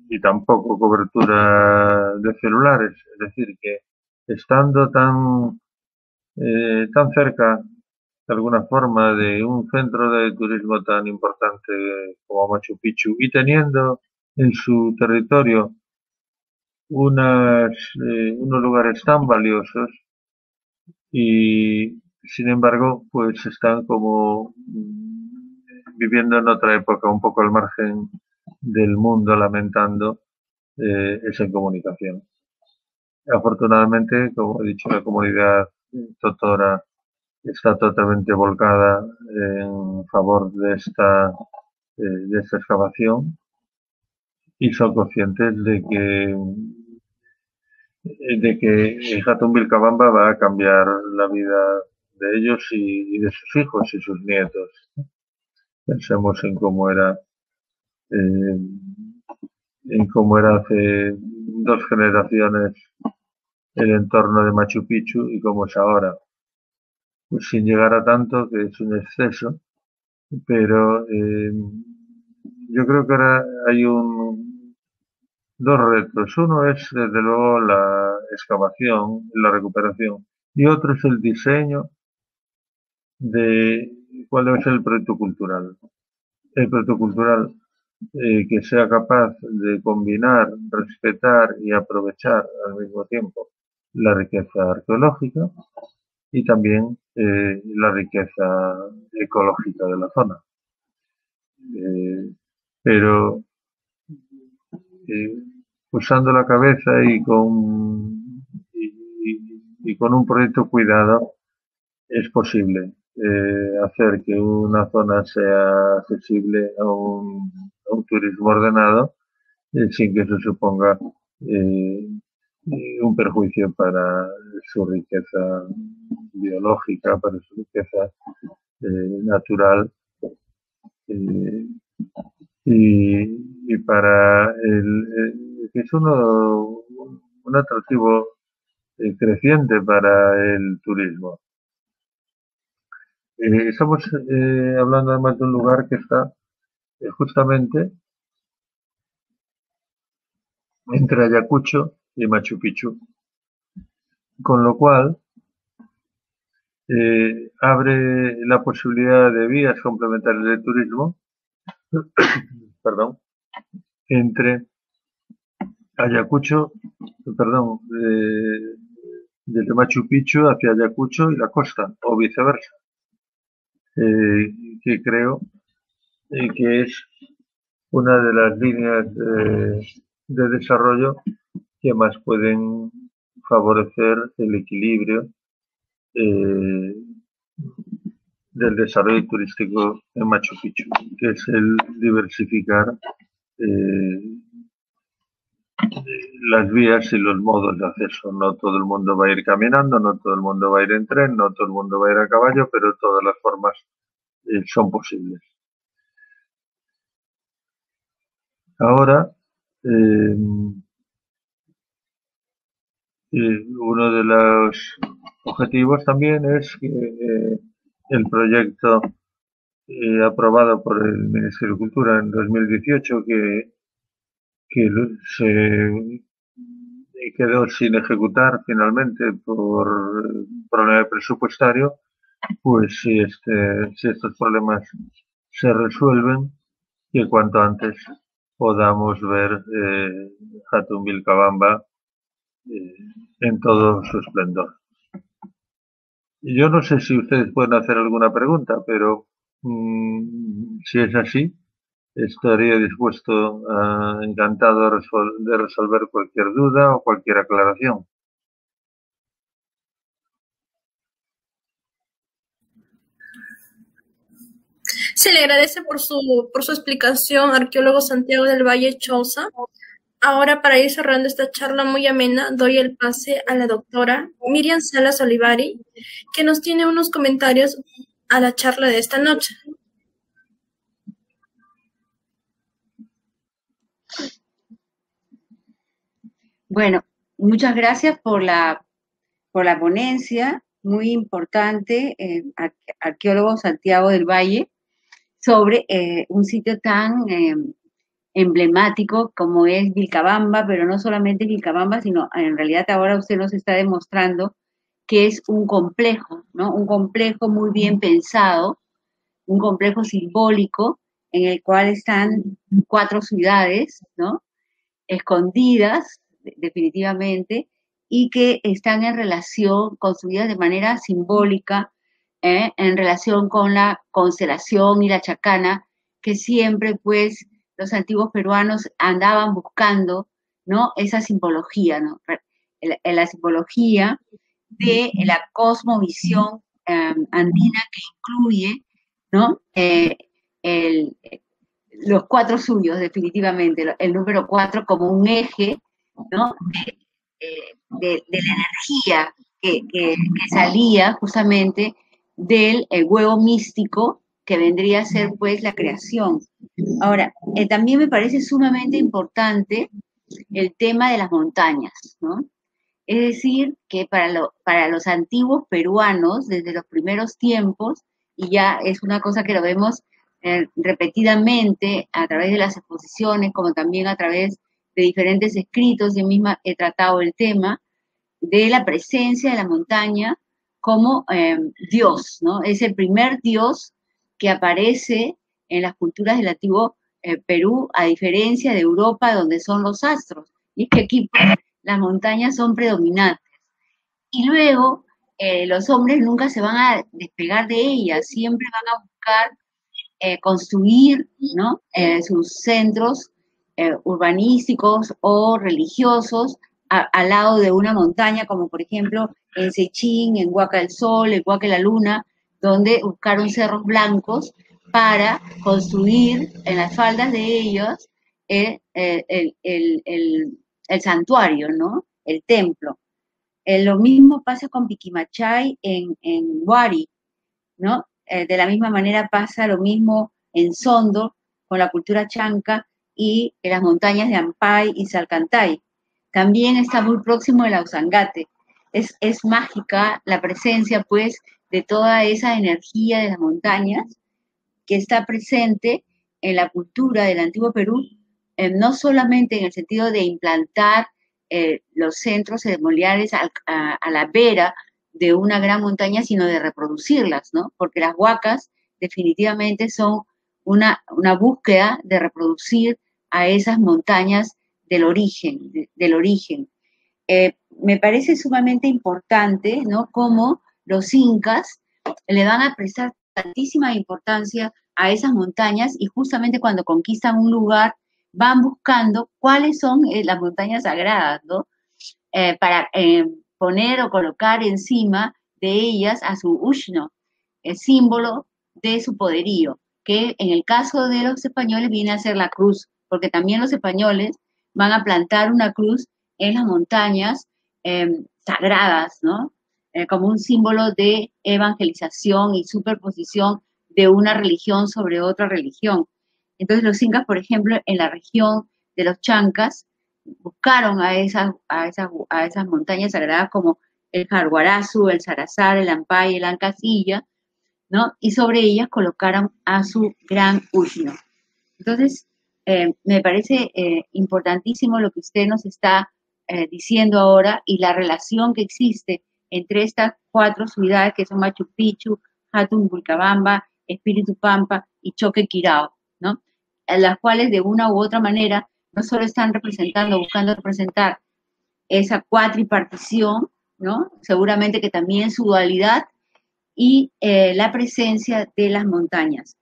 Y tampoco cobertura de celulares. Es decir, que estando tan cerca, de alguna forma, de un centro de turismo tan importante como Machu Picchu y teniendo en su territorio unos lugares tan valiosos y, sin embargo, pues están como viviendo en otra época, un poco al margen del mundo, lamentando esa incomunicación. Afortunadamente, como he dicho, la comunidad totora está totalmente volcada en favor de esta excavación y son conscientes de que Hatun Vilcabamba va a cambiar la vida de ellos y de sus hijos y sus nietos. Pensemos en cómo era hace 2 generaciones el entorno de Machu Picchu y cómo es ahora. Pues sin llegar a tanto, que es un exceso, pero yo creo que ahora hay dos retos. Uno es, desde luego, la excavación, la recuperación, y otro es el diseño de cuál debe ser el proyecto cultural. El proyecto cultural que sea capaz de combinar, respetar y aprovechar al mismo tiempo la riqueza arqueológica y también la riqueza ecológica de la zona. Pero usando la cabeza y con un proyecto cuidado es posible hacer que una zona sea accesible a un turismo ordenado sin que eso suponga un perjuicio para su riqueza biológica, para su riqueza natural y para que es un atractivo creciente para el turismo. Estamos hablando además de un lugar que está justamente entre Ayacucho y Machu Picchu, con lo cual abre la posibilidad de vías complementarias de turismo perdón, entre Ayacucho, desde Machu Picchu hacia Ayacucho y la costa, o viceversa, que creo que es una de las líneas de desarrollo que más pueden favorecer el equilibrio del desarrollo turístico en Machu Picchu, que es el diversificar las vías y los modos de acceso. No todo el mundo va a ir caminando, no todo el mundo va a ir en tren, no todo el mundo va a ir a caballo, pero todas las formas son posibles. Ahora, uno de los objetivos también es que el proyecto aprobado por el Ministerio de Cultura en 2018, que se quedó sin ejecutar finalmente por problema presupuestario, pues si estos problemas se resuelven, que cuanto antes podamos ver Hatun Vilcabamba en todo su esplendor. Yo no sé si ustedes pueden hacer alguna pregunta, pero Si es así, estaría dispuesto, encantado de resolver cualquier duda o cualquier aclaración. Se le agradece por su explicación, arqueólogo Santiago del Valle Chouza. Ahora, para ir cerrando esta charla muy amena, doy el pase a la doctora Miriam Salas Olivari, que nos tiene unos comentarios a la charla de esta noche. Bueno, muchas gracias por la ponencia, muy importante, arqueólogo Santiago del Valle, sobre un sitio tan emblemático como es Vilcabamba, pero no solamente Vilcabamba, sino en realidad ahora usted nos está demostrando que es un complejo, ¿no? Un complejo muy bien pensado, un complejo simbólico en el cual están 4 ciudades, ¿no? Escondidas, definitivamente, y que están en relación, construidas de manera simbólica, en relación con la constelación y la chacana, que siempre, pues, los antiguos peruanos andaban buscando, ¿no? Esa simbología, ¿no? La simbología de la cosmovisión andina que incluye, ¿no? Los 4 suyos, definitivamente, el número 4 como un eje, ¿no? De la energía que salía justamente del huevo místico que vendría a ser pues la creación. Ahora, también me parece sumamente importante el tema de las montañas, ¿no? Es decir, que para los antiguos peruanos, desde los primeros tiempos, y ya es una cosa que lo vemos repetidamente a través de las exposiciones, como también a través de diferentes escritos, yo misma he tratado el tema de la presencia de la montaña como Dios, ¿no? Es el primer Dios que aparece en las culturas del antiguo Perú, a diferencia de Europa, donde son los astros. Y es que aquí pues, las montañas son predominantes. Y luego los hombres nunca se van a despegar de ellas, siempre van a buscar construir, ¿no? Sus centros urbanísticos o religiosos al lado de una montaña, como por ejemplo en Sechín, en Huaca del Sol, en Huaca de la Luna, donde buscaron cerros blancos para construir en las faldas de ellos el santuario, ¿no? El templo. Lo mismo pasa con Piquimachay en Huari, ¿no? De la misma manera pasa lo mismo en Sondo con la cultura chanca y en las montañas de Ampay y Salcantay. También está muy próximo de la Usangate. Es mágica la presencia, pues, de toda esa energía de las montañas que está presente en la cultura del antiguo Perú, no solamente en el sentido de implantar los centros ceremoniales a la vera de una gran montaña, sino de reproducirlas, ¿no? Porque las huacas definitivamente son una búsqueda de reproducir a esas montañas del origen. Me parece sumamente importante, ¿no? Cómo los incas le van a prestar tantísima importancia a esas montañas y justamente cuando conquistan un lugar van buscando cuáles son las montañas sagradas, ¿no? Para poner o colocar encima de ellas a su Ushno, el símbolo de su poderío, que en el caso de los españoles viene a ser la cruz, porque también los españoles van a plantar una cruz en las montañas sagradas, ¿no? Como un símbolo de evangelización y superposición de una religión sobre otra religión. Entonces los incas, por ejemplo, en la región de los Chancas, buscaron a esas montañas sagradas como el Jarguarazu, el Sarazar, el Ampay, el Ancasilla, ¿no? Y sobre ellas colocaron a su gran Ushno. Entonces, me parece importantísimo lo que usted nos está diciendo ahora y la relación que existe entre estas 4 ciudades que son Machu Picchu, Hatun Vilcabamba, Espíritu Pampa y Choque Quirao, ¿no? Las cuales de una u otra manera no solo están buscando representar esa cuatripartición, ¿no? Seguramente que también su dualidad y la presencia de las montañas.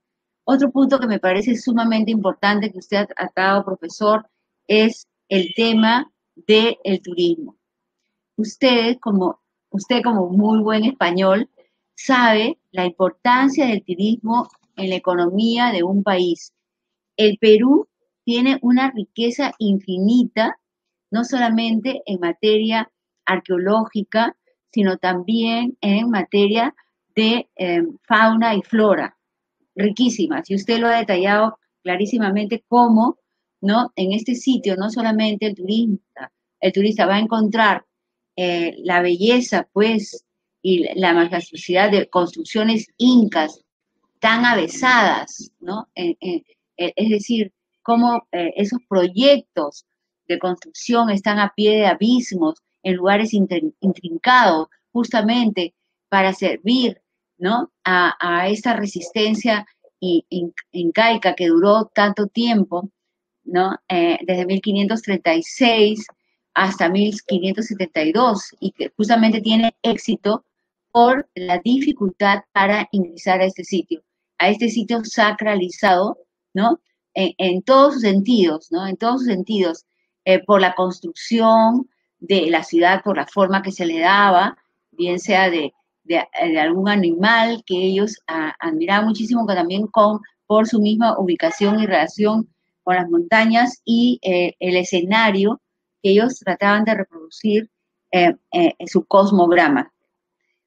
Otro punto que me parece sumamente importante que usted ha tratado, profesor, es el tema del turismo. Usted como muy buen español sabe la importancia del turismo en la economía de un país. El Perú tiene una riqueza infinita, no solamente en materia arqueológica, sino también en materia de fauna y flora, riquísimas. Y usted lo ha detallado clarísimamente cómo, ¿no? En este sitio no solamente el turista va a encontrar la belleza, pues, y la majestuosidad de construcciones incas tan avesadas, ¿no? Es decir, cómo esos proyectos de construcción están a pie de abismos, en lugares intrincados, justamente para servir, ¿no? a esta resistencia incaica que duró tanto tiempo, ¿no? Desde 1536 hasta 1572, y que justamente tiene éxito por la dificultad para ingresar a este sitio sacralizado, ¿no? En todos sus sentidos, ¿no? En todos sus sentidos, por la construcción de la ciudad, por la forma que se le daba, bien sea de algún animal que ellos admiraban muchísimo, que también por su misma ubicación y relación con las montañas y el escenario que ellos trataban de reproducir en su cosmograma.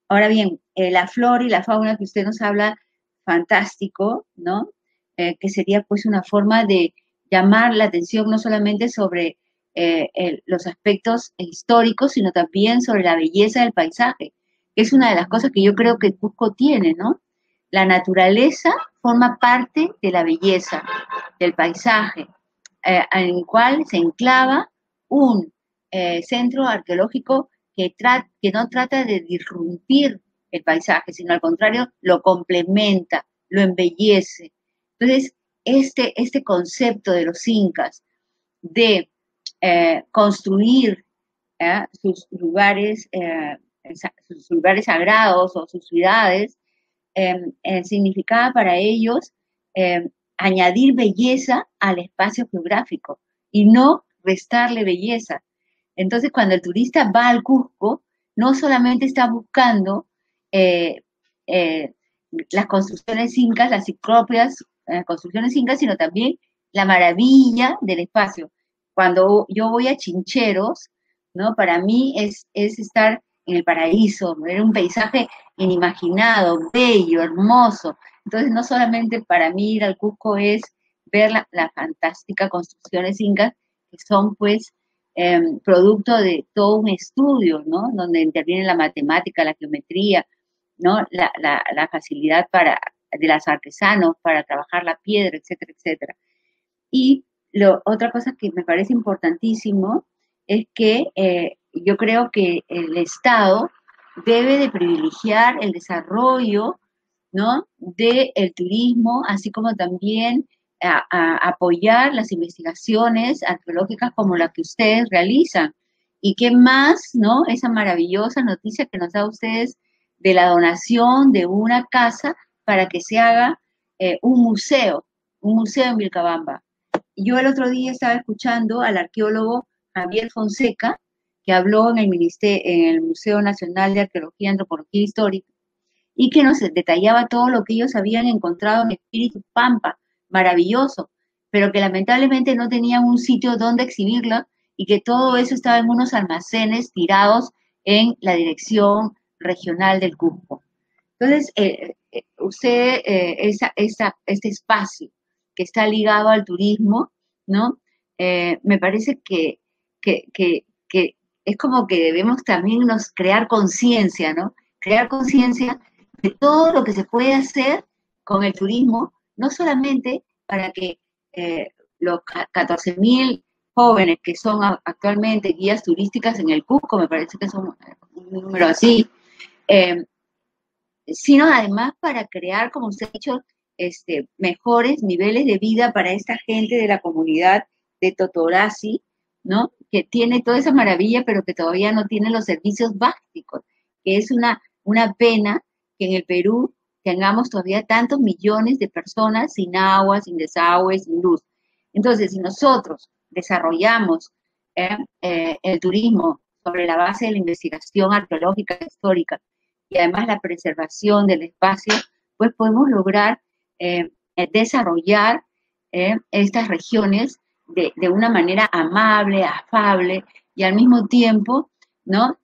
Ahora bien, la flora y la fauna que usted nos habla, fantástico, ¿no? Que sería pues una forma de llamar la atención no solamente sobre los aspectos históricos, sino también sobre la belleza del paisaje, que es una de las cosas que yo creo que Cusco tiene, ¿no? La naturaleza forma parte de la belleza del paisaje, en el cual se enclava un centro arqueológico que no trata de disrumpir el paisaje, sino al contrario, lo complementa, lo embellece. Entonces, este concepto de los incas de construir sus lugares sagrados o sus ciudades, significaba para ellos añadir belleza al espacio geográfico y no restarle belleza. Entonces, cuando el turista va al Cusco, no solamente está buscando las construcciones incas, las propias construcciones incas, sino también la maravilla del espacio. Cuando yo voy a Chincheros, ¿no? Para mí es estar en el paraíso, ver un paisaje inimaginado, bello, hermoso. Entonces, no solamente para mí ir al Cusco es ver las fantásticas construcciones incas, que son pues producto de todo un estudio, ¿no? Donde interviene la matemática, la geometría, ¿no? La facilidad de los artesanos para trabajar la piedra, etcétera, etcétera. Y otra cosa que me parece importantísimo es que yo creo que el Estado debe de privilegiar el desarrollo, ¿no? del turismo, así como también a apoyar las investigaciones arqueológicas como las que ustedes realizan. Y qué más, ¿no? Esa maravillosa noticia que nos da ustedes de la donación de una casa para que se haga un museo en Vilcabamba. Yo el otro día estaba escuchando al arqueólogo Javier Fonseca, que habló en el Museo Nacional de Arqueología y Antropología Histórica, y que nos detallaba todo lo que ellos habían encontrado en Espíritu Pampa, maravilloso, pero que lamentablemente no tenían un sitio donde exhibirla y que todo eso estaba en unos almacenes tirados en la dirección regional del Cusco. Entonces, usted, este espacio que está ligado al turismo, ¿no? Me parece que es como que debemos también crear conciencia, ¿no? Crear conciencia de todo lo que se puede hacer con el turismo, no solamente para que los 14.000 jóvenes que son actualmente guías turísticas en el Cusco, me parece que son un número así, sino además para crear, como usted ha dicho, mejores niveles de vida para esta gente de la comunidad de Totorazi, ¿no? Que tiene toda esa maravilla, pero que todavía no tiene los servicios básicos, que es una pena que en el Perú tengamos todavía tantos millones de personas sin agua, sin desagüe, sin luz. Entonces, si nosotros desarrollamos el turismo sobre la base de la investigación arqueológica histórica y además la preservación del espacio, pues podemos lograr desarrollar estas regiones de una manera amable, afable y al mismo tiempo, ¿no?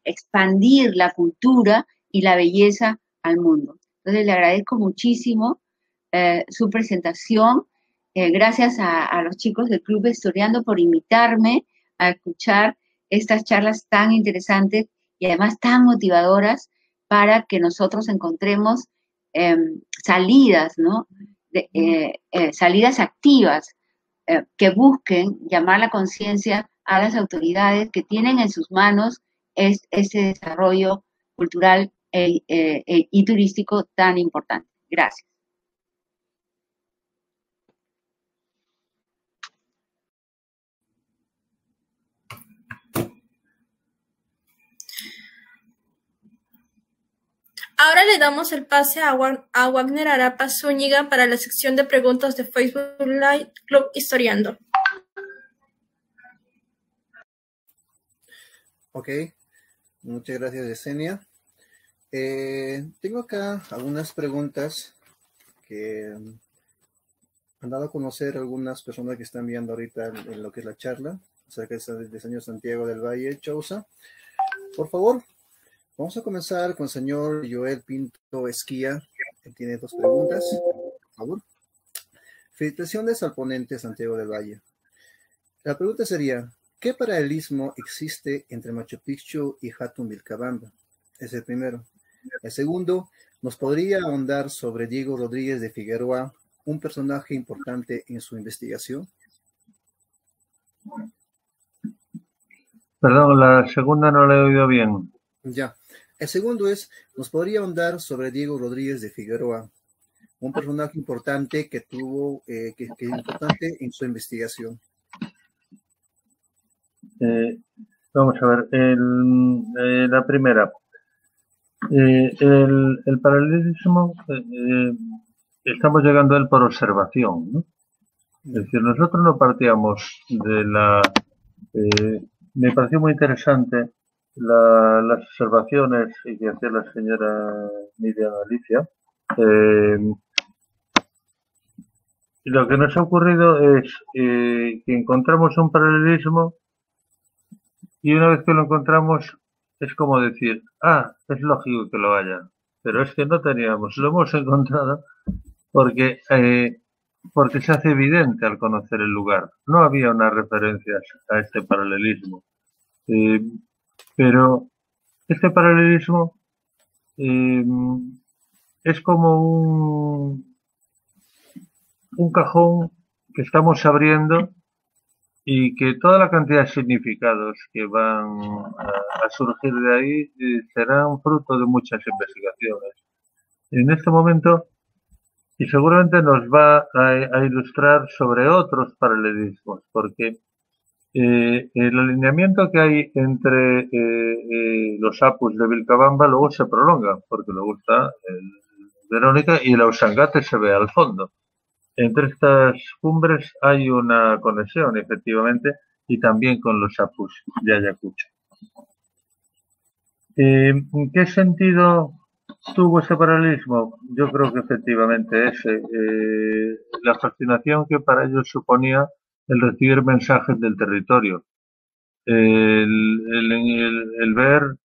Expandir la cultura y la belleza al mundo. Entonces le agradezco muchísimo su presentación. Gracias a los chicos del Club Historiando por invitarme a escuchar estas charlas tan interesantes y además tan motivadoras para que nosotros encontremos salidas, ¿no? Salidas activas que busquen llamar la conciencia a las autoridades que tienen en sus manos este desarrollo cultural y turístico tan importante. Gracias. Ahora le damos el pase a Wagner Arapa Zúñiga para la sección de preguntas de Facebook Live Club Historiando. Ok, muchas gracias, Yesenia. Tengo acá algunas preguntas que han dado a conocer algunas personas que están viendo ahorita en lo que es la charla acerca del señor Santiago del Valle Chousa. Por favor, vamos a comenzar con el señor Joel Pinto Esquía, que tiene dos preguntas, por favor. Felicitaciones al ponente Santiago del Valle. La pregunta sería, ¿qué paralelismo existe entre Machu Picchu y Hatun Vilcabamba? Es el primero. El segundo, ¿nos podría ahondar sobre Diego Rodríguez de Figueroa, un personaje importante en su investigación? Perdón, la segunda no la he oído bien. Ya. El segundo es, ¿nos podría ahondar sobre Diego Rodríguez de Figueroa, un personaje importante que tuvo, que importante en su investigación? Vamos a ver, la primera. El paralelismo, estamos llegando a él por observación, ¿no? Es decir, nosotros no partíamos de la... me pareció muy interesante las observaciones que hacía la señora Miriam Alicia. Y lo que nos ha ocurrido es que encontramos un paralelismo y una vez que lo encontramos es como decir, es lógico que lo haya, pero es que no teníamos, lo hemos encontrado porque se hace evidente al conocer el lugar. No había unas referencias a este paralelismo. Pero este paralelismo es como un cajón que estamos abriendo y que toda la cantidad de significados que van a surgir de ahí serán fruto de muchas investigaciones. En este momento, y seguramente nos va a ilustrar sobre otros paralelismos, porque el alineamiento que hay entre los apus de Vilcabamba luego se prolonga, porque luego está Verónica y el Ausangate se ve al fondo. Entre estas cumbres hay una conexión, efectivamente, y también con los apus de Ayacucho. ¿En qué sentido tuvo ese paralelismo? Yo creo que efectivamente ese, la fascinación que para ellos suponía el recibir mensajes del territorio, el ver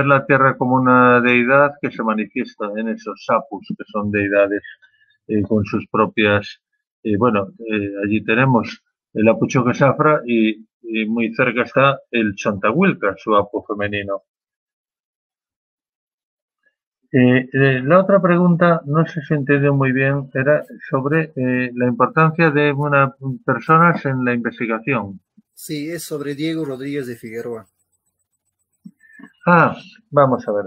la tierra como una deidad que se manifiesta en esos sapus, que son deidades con sus propias, allí tenemos el Apuchoque Safra y muy cerca está el Chontahuilca, su apu femenino. La otra pregunta, no sé si entendió muy bien, era sobre la importancia de unas personas en la investigación. Sí, es sobre Diego Rodríguez de Figueroa. Vamos a ver.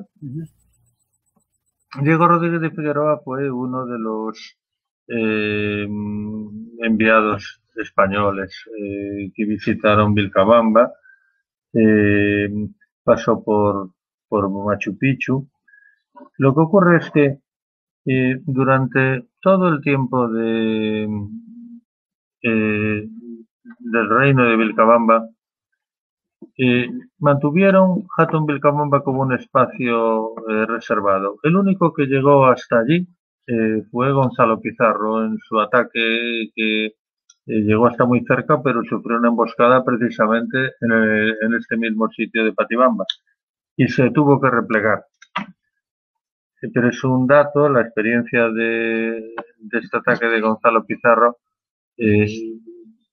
Diego Rodríguez de Figueroa fue uno de los enviados españoles que visitaron Vilcabamba. Pasó por por Machu Picchu. Lo que ocurre es que durante todo el tiempo del reino de Vilcabamba, mantuvieron Hatun Vilcabamba como un espacio reservado. El único que llegó hasta allí fue Gonzalo Pizarro en su ataque, que llegó hasta muy cerca, pero sufrió una emboscada precisamente en este mismo sitio de Patibamba y se tuvo que replegar. Pero es un dato, la experiencia de este ataque de Gonzalo Pizarro,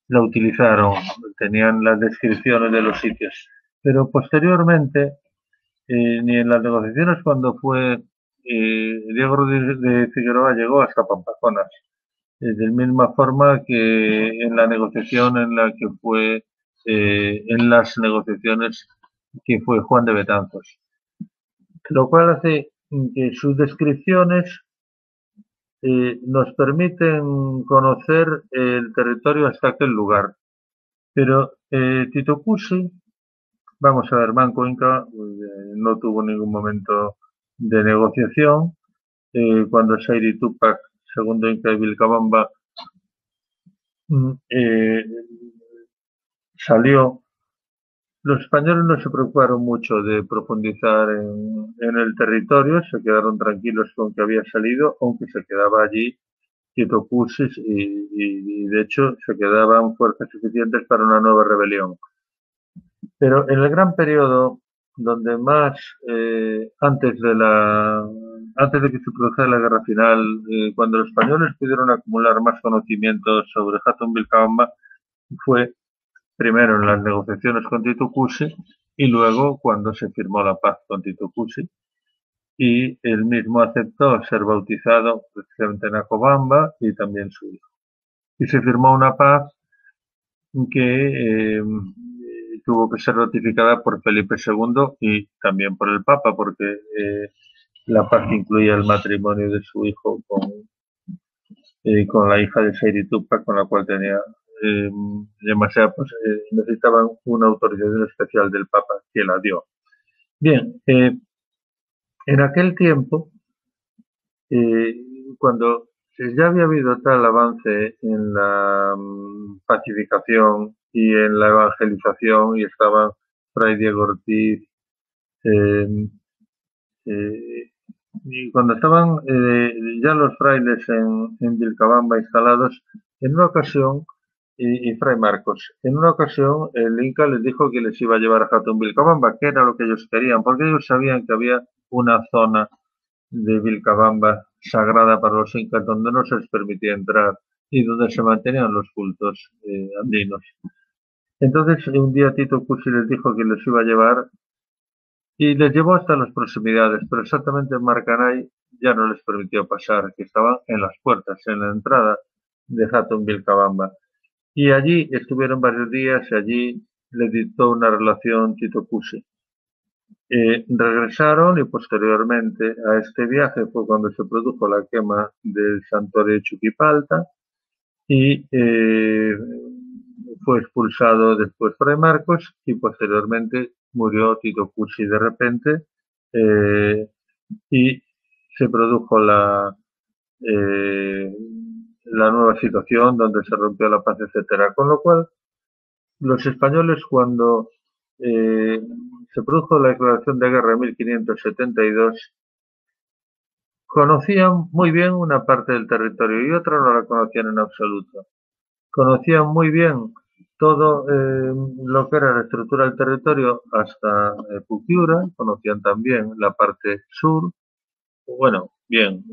la utilizaron, tenían las descripciones de los sitios. Pero posteriormente, ni en las negociaciones cuando fue Diego Rodríguez de Figueroa llegó hasta Pampaconas, de la misma forma que en la negociación en la que fue, en las negociaciones que fue Juan de Betanzos. Lo cual hace que sus descripciones nos permiten conocer el territorio hasta aquel lugar. Pero Titu Cuzi, vamos a ver, Manco Inca no tuvo ningún momento de negociación. Cuando Sayri Tupac, segundo Inca de Vilcabamba, salió, los españoles no se preocuparon mucho de profundizar en el territorio, se quedaron tranquilos con que había salido, aunque se quedaba allí Titu Cuzi y de hecho se quedaban fuerzas suficientes para una nueva rebelión. Pero en el gran periodo donde más, antes de que se produjera la guerra final, cuando los españoles pudieron acumular más conocimientos sobre Hatun Vilcabamba, fue primero en las negociaciones con Titu Cuzi y luego cuando se firmó la paz con Titu Cuzi. Y él mismo aceptó ser bautizado precisamente en Acobamba y también su hijo. Y se firmó una paz que tuvo que ser ratificada por Felipe II y también por el Papa, porque la paz incluía el matrimonio de su hijo con la hija de Sayri Tupac, con la cual tenía demasiado, pues, necesitaban una autorización especial del Papa, que la dio. Bien, en aquel tiempo, cuando ya había habido tal avance en la pacificación y en la evangelización, y estaban Fray Diego Ortiz, y cuando estaban ya los frailes en Vilcabamba instalados, en una ocasión, y Fray Marcos, en una ocasión el Inca les dijo que les iba a llevar a Hatun Vilcabamba, que era lo que ellos querían, porque ellos sabían que había una zona de Vilcabamba sagrada para los incas donde no se les permitía entrar y donde se mantenían los cultos andinos. Entonces un día Titu Cuzi les dijo que les iba a llevar y les llevó hasta las proximidades, pero exactamente en Marcanay ya no les permitió pasar, que estaban en las puertas, en la entrada de Hatun Vilcabamba. Y allí estuvieron varios días y allí les dictó una relación Titu Cuzi. Regresaron y posteriormente a este viaje fue cuando se produjo la quema del santuario de Chuquipalta y fue expulsado después Fray Marcos y posteriormente murió Titu Cuzi de repente y se produjo la nueva situación donde se rompió la paz, etcétera. Con lo cual, los españoles cuando se produjo la declaración de guerra en 1572, conocían muy bien una parte del territorio y otra no la conocían en absoluto. Conocían muy bien todo lo que era la estructura del territorio hasta Puquiura, conocían también la parte sur. Bueno, bien,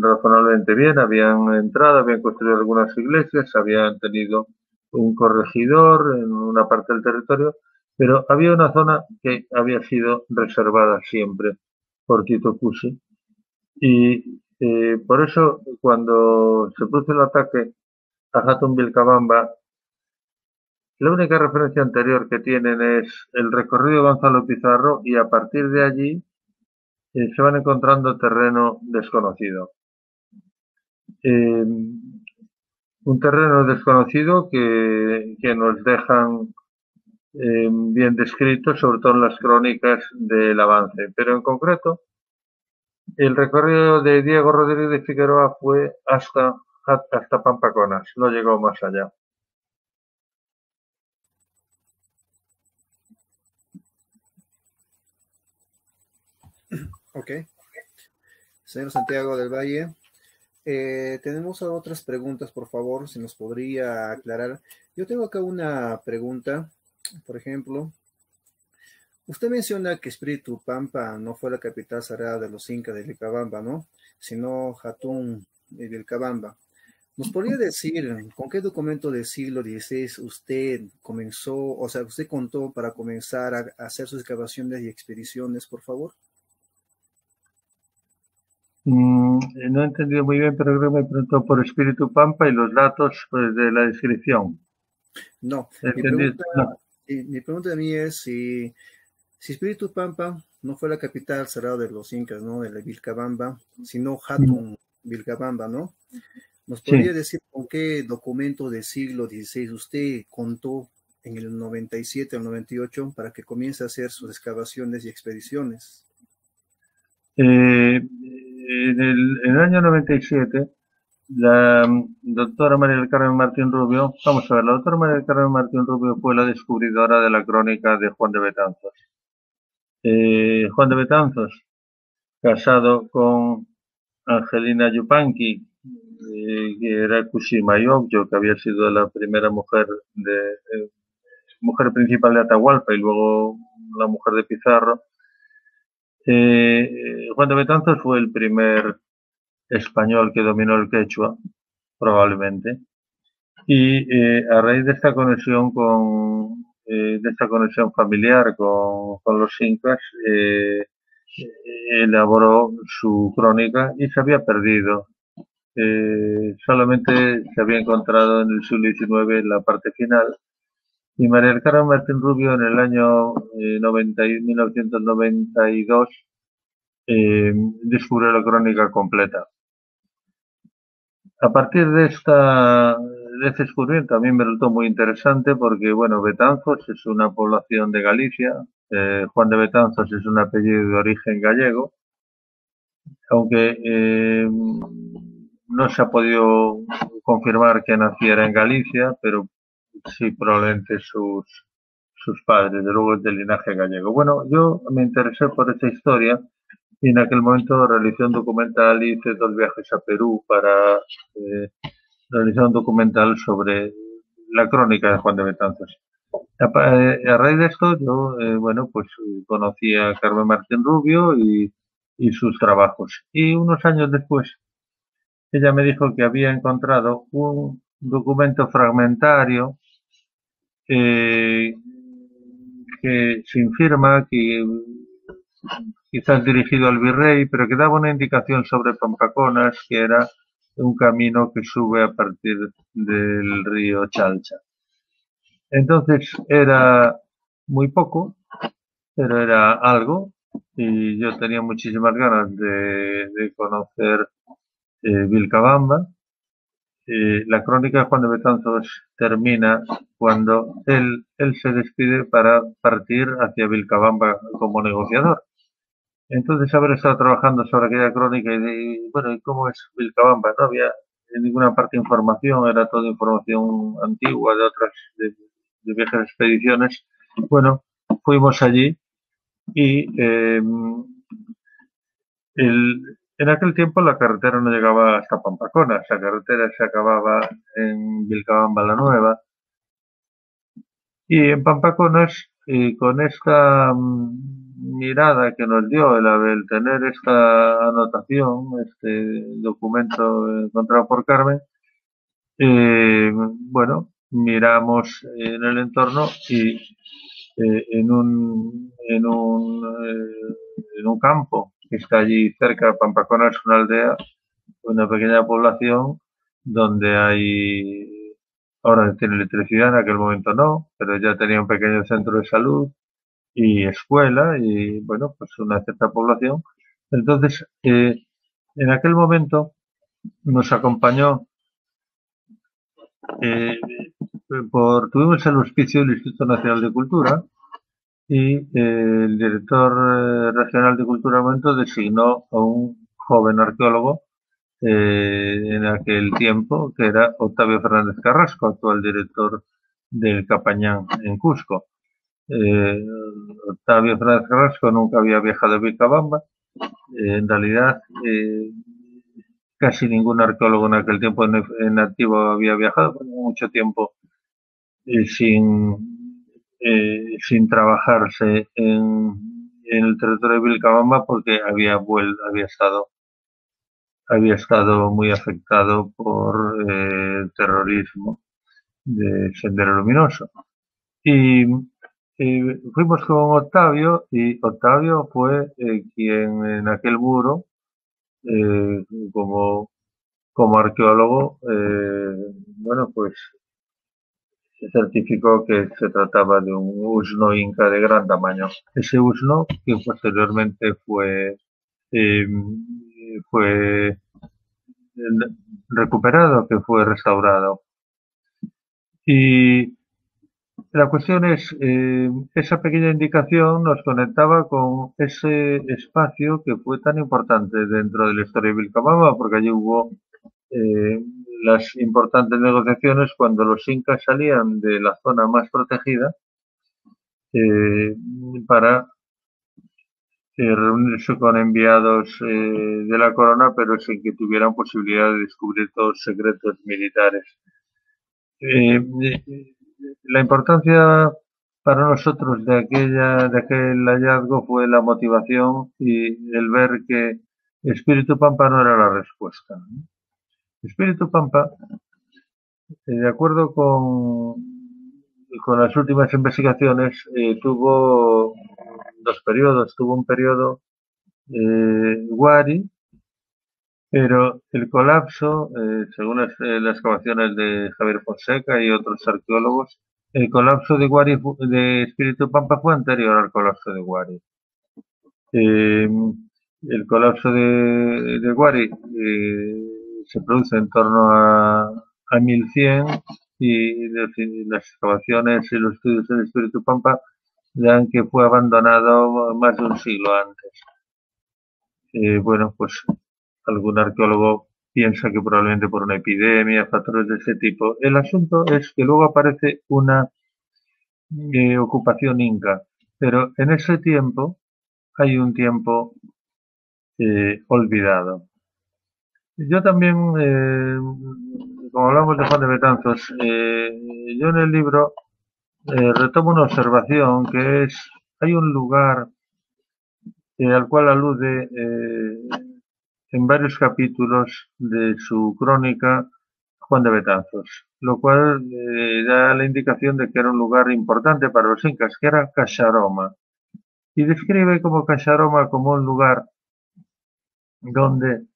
razonablemente bien, habían entrado, habían construido algunas iglesias, habían tenido un corregidor en una parte del territorio, pero había una zona que había sido reservada siempre por Titu Cuzi y por eso cuando se produce el ataque a Hatun Vilcabamba, la única referencia anterior que tienen es el recorrido de Gonzalo Pizarro y a partir de allí se van encontrando terreno desconocido. Un terreno desconocido que nos dejan bien descrito, sobre todo en las crónicas del avance. Pero en concreto, el recorrido de Diego Rodríguez de Figueroa fue hasta Pampaconas, no llegó más allá. Ok. Señor Santiago del Valle, tenemos otras preguntas, por favor, si nos podría aclarar. Yo tengo acá una pregunta, por ejemplo. Usted menciona que Espíritu Pampa no fue la capital sagrada de los incas de Vilcabamba, ¿no? Sino Jatún de Vilcabamba. ¿Nos podría decir con qué documento del siglo XVI usted comenzó, o sea, usted contó para comenzar a hacer sus excavaciones y expediciones, por favor? No he entendido muy bien, pero creo que me preguntó por Espíritu Pampa y los datos pues, de la descripción. No, ¿Entendí? No. mi pregunta de mí es si Espíritu Pampa no fue la capital sagrada de los incas, ¿no? De la Vilcabamba, sino Jatún Vilcabamba, ¿no? ¿Nos podría decir con qué documento del siglo XVI usted contó en el 97 o 98 para que comience a hacer sus excavaciones y expediciones? En el año 97, la doctora María del Carmen Martín Rubio, vamos a ver, la doctora María del Carmen Martín Rubio fue la descubridora de la crónica de Juan de Betanzos. Juan de Betanzos, casado con Angelina Yupanqui, que era Cusimayobyo, que había sido la primera mujer mujer principal de Atahualpa y luego la mujer de Pizarro. Juan de Betanzos fue el primer español que dominó el quechua, probablemente, y a raíz de esta conexión familiar con los incas, elaboró su crónica y se había perdido. Solamente se había encontrado en el siglo XIX la parte final. Y María del Carmen Martín Rubio en el año 1992 descubrió la crónica completa. A partir de este descubrimiento a mí me resultó muy interesante porque, bueno, Betanzos es una población de Galicia, Juan de Betanzos es un apellido de origen gallego, aunque no se ha podido confirmar que naciera en Galicia, pero sí probablemente sus padres, de luego es de linaje gallego. Bueno, yo me interesé por esta historia y en aquel momento realicé un documental y hice 2 viajes a Perú para realizar un documental sobre la crónica de Juan de Betanzos. A raíz de esto yo, bueno, pues conocí a Carmen Martín Rubio y sus trabajos. Y unos años después ella me dijo que había encontrado un documento fragmentario que sin firma, que quizás dirigido al virrey, pero que daba una indicación sobre Pampaconas, que era un camino que sube a partir del río Chalcha. Entonces era muy poco, pero era algo, y yo tenía muchísimas ganas de conocer Vilcabamba. La crónica de Juan de Betanzos termina cuando él se despide para partir hacia Vilcabamba como negociador. Entonces, haber estado trabajando sobre aquella crónica y bueno, ¿y cómo es Vilcabamba? No había en ninguna parte información, era toda información antigua de otras, de viejas expediciones. Bueno, fuimos allí y en aquel tiempo la carretera no llegaba hasta Pampaconas, la carretera se acababa en Vilcabamba la Nueva. Y en Pampaconas, con esta mirada que nos dio el tener esta anotación, este documento encontrado por Carmen, bueno, miramos en el entorno y en un campo que está allí cerca, Pampaconas es una aldea, una pequeña población donde hay, ahora tiene electricidad, en aquel momento no, pero ya tenía un pequeño centro de salud y escuela y bueno, pues una cierta población. Entonces, en aquel momento nos acompañó tuvimos el auspicio del Instituto Nacional de Cultura y el director regional de Cultura de momento designó a un joven arqueólogo en aquel tiempo, que era Octavio Fernández Carrasco, actual director del Capañán en Cusco. Octavio Fernández Carrasco nunca había viajado a Vilcabamba. En realidad, casi ningún arqueólogo en aquel tiempo en activo había viajado, mucho tiempo sin trabajarse en el territorio de Vilcabamba porque había estado muy afectado por el terrorismo de Sendero Luminoso. Y fuimos con Octavio y Octavio fue quien en aquel muro, como arqueólogo, bueno, pues se certificó que se trataba de un usno inca de gran tamaño. Ese usno que posteriormente fue recuperado, que fue restaurado. Y la cuestión es, esa pequeña indicación nos conectaba con ese espacio que fue tan importante dentro de la historia de Vilcabamba, porque allí hubo las importantes negociaciones cuando los incas salían de la zona más protegida para reunirse con enviados de la corona, pero sin que tuvieran posibilidad de descubrir todos los secretos militares. La importancia para nosotros de aquel hallazgo fue la motivación y el ver que Espíritu Pampa no era la respuesta. Espíritu Pampa, de acuerdo con las últimas investigaciones, tuvo dos periodos. Tuvo un periodo Wari, pero el colapso, según las excavaciones de Javier Fonseca y otros arqueólogos, el colapso de Espíritu Pampa fue anterior al colapso de Wari. El colapso de Wari se produce en torno a 1100 y las excavaciones y los estudios del Espíritu Pampa dan que fue abandonado más de un siglo antes. Bueno, pues algún arqueólogo piensa que probablemente por una epidemia, factores de ese tipo. El asunto es que luego aparece una ocupación inca, pero en ese tiempo hay un tiempo olvidado. Yo también, como hablamos de Juan de Betanzos, yo en el libro retomo una observación que es, hay un lugar al cual alude en varios capítulos de su crónica Juan de Betanzos, lo cual da la indicación de que era un lugar importante para los incas, que era Caxaroma, y describe como Caxaroma como un lugar donde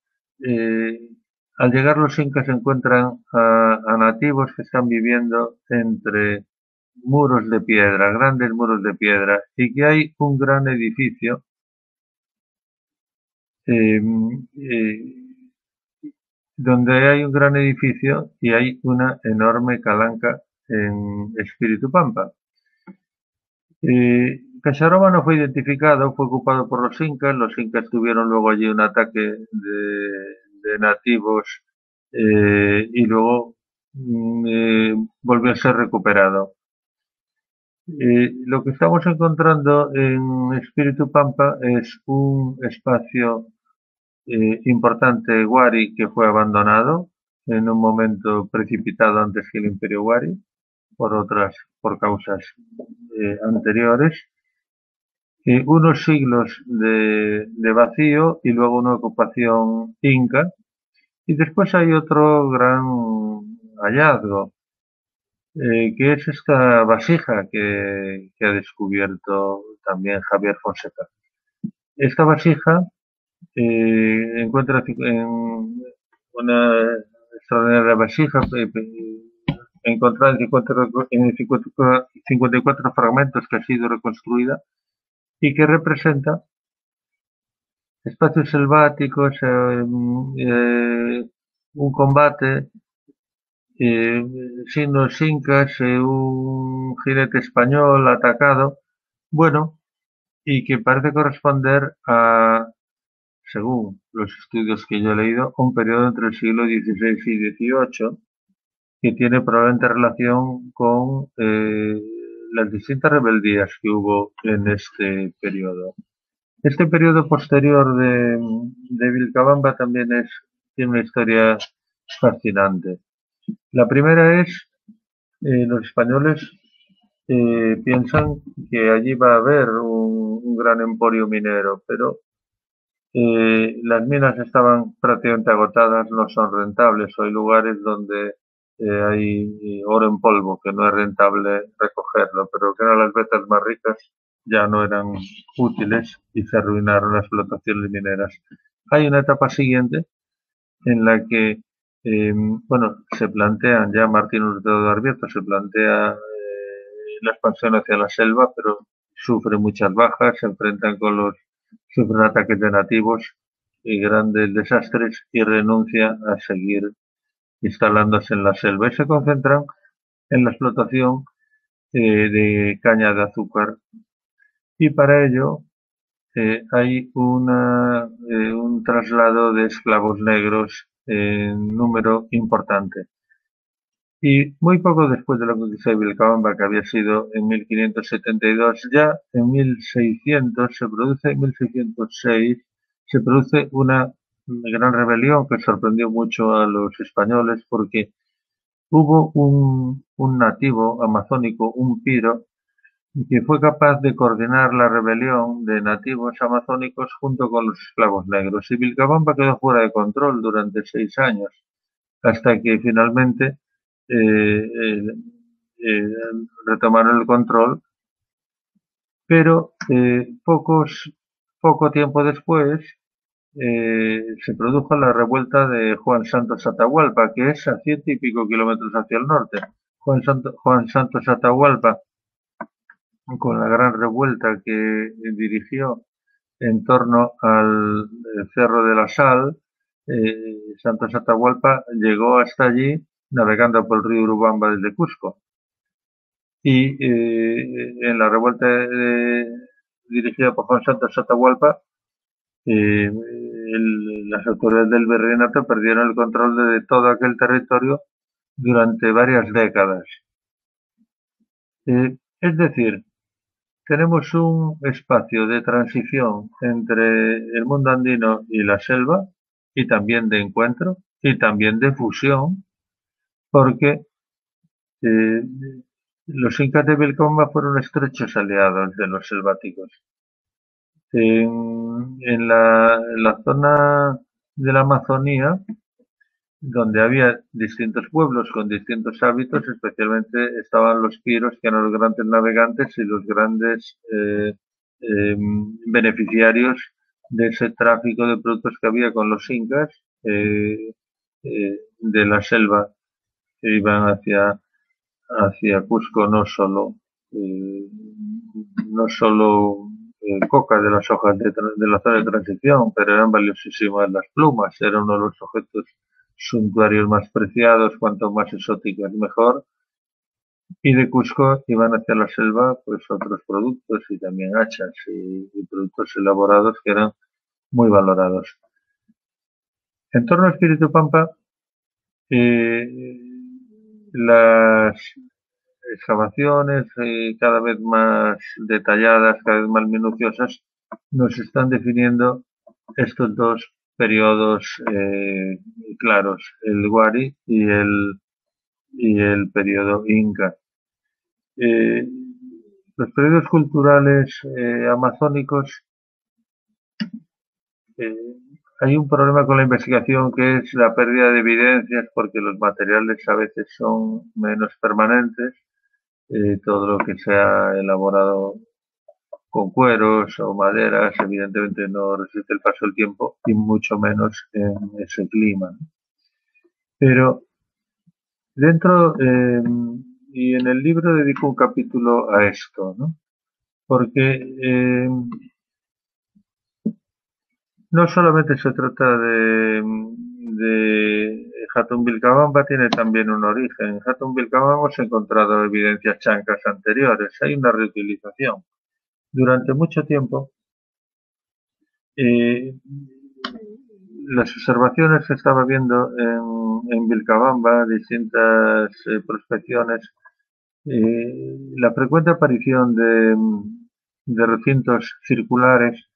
al llegar los incas encuentran a nativos que están viviendo entre muros de piedra, grandes muros de piedra, y que hay un gran edificio donde hay un gran edificio y hay una enorme calanca en Espíritu Pampa. Caxaroma no fue identificado, fue ocupado por los incas tuvieron luego allí un ataque de nativos y luego volvió a ser recuperado. Lo que estamos encontrando en Espíritu Pampa es un espacio importante Wari que fue abandonado en un momento precipitado antes que el Imperio Wari por causas anteriores, unos siglos de vacío y luego una ocupación inca, y después hay otro gran hallazgo que es esta vasija que ha descubierto también Javier Fonseca. Esta vasija encuentra en una extraordinaria vasija encontrada en 54 fragmentos que ha sido reconstruida y que representa espacios selváticos, un combate signos incas, un jinete español atacado, bueno, y que parece corresponder a, según los estudios que yo he leído, un periodo entre el siglo XVI y XVIII, que tiene probablemente relación con las distintas rebeldías que hubo en este periodo. Este periodo posterior de Vilcabamba también tiene una historia fascinante. La primera es, los españoles piensan que allí va a haber un gran emporio minero, pero las minas estaban prácticamente agotadas, no son rentables. Hay lugares donde hay oro en polvo, que no es rentable recogerlo, pero que eran las vetas más ricas, ya no eran útiles y se arruinaron las explotaciones mineras. Hay una etapa siguiente en la que, bueno, se plantean, ya Martín Hurtado de Arbieto se plantea la expansión hacia la selva, pero sufre muchas bajas, se enfrentan sufren ataques de nativos y grandes desastres y renuncia a seguir instalándose en la selva y se concentran en la explotación de caña de azúcar. Y para ello hay un traslado de esclavos negros en número importante. Y muy poco después de la conquista de Vilcabamba, que había sido en 1572, ya en 1600 en 1606, se produce una gran rebelión que sorprendió mucho a los españoles porque hubo un nativo amazónico, un piro, que fue capaz de coordinar la rebelión de nativos amazónicos junto con los esclavos negros. Y Vilcabamba quedó fuera de control durante 6 años, hasta que finalmente retomaron el control, pero poco tiempo después se produjo la revuelta de Juan Santos Atahualpa, que es a 100 y pico kilómetros hacia el norte. Juan Santos Atahualpa, con la gran revuelta que dirigió en torno al Cerro de la Sal, Santos Atahualpa llegó hasta allí navegando por el río Urubamba desde Cusco. Y en la revuelta dirigida por Juan Santos Atahualpa, las autoridades del virreinato perdieron el control de todo aquel territorio durante varias décadas. Es decir, tenemos un espacio de transición entre el mundo andino y la selva, y también de encuentro, y también de fusión, porque los incas de Vilcabamba fueron estrechos aliados de los selváticos. En la zona de la Amazonía, donde había distintos pueblos con distintos hábitos, especialmente estaban los piros, que eran los grandes navegantes y los grandes beneficiarios de ese tráfico de productos que había con los incas de la selva, que iban hacia Cusco, no solo coca de las hojas de la zona de transición, pero eran valiosísimas las plumas, eran uno de los objetos suntuarios más preciados, cuanto más exóticas mejor, y de Cusco iban hacia la selva pues otros productos y también hachas y productos elaborados que eran muy valorados. En torno a Espíritu Pampa, las excavaciones cada vez más detalladas, cada vez más minuciosas, nos están definiendo estos dos periodos claros, el Wari y el periodo Inca. Los periodos culturales amazónicos, hay un problema con la investigación que es la pérdida de evidencias porque los materiales a veces son menos permanentes. Todo lo que se ha elaborado con cueros o maderas evidentemente no resiste el paso del tiempo y mucho menos en ese clima. Pero dentro y en el libro dedico un capítulo a esto, ¿no? Porque no solamente se trata de de Jatun Vilcabamba tiene también un origen. En Jatun Vilcabamba hemos encontrado evidencias chancas anteriores. Hay una reutilización. Durante mucho tiempo, las observaciones que estaba viendo en Vilcabamba, distintas prospecciones, la frecuente aparición de recintos circulares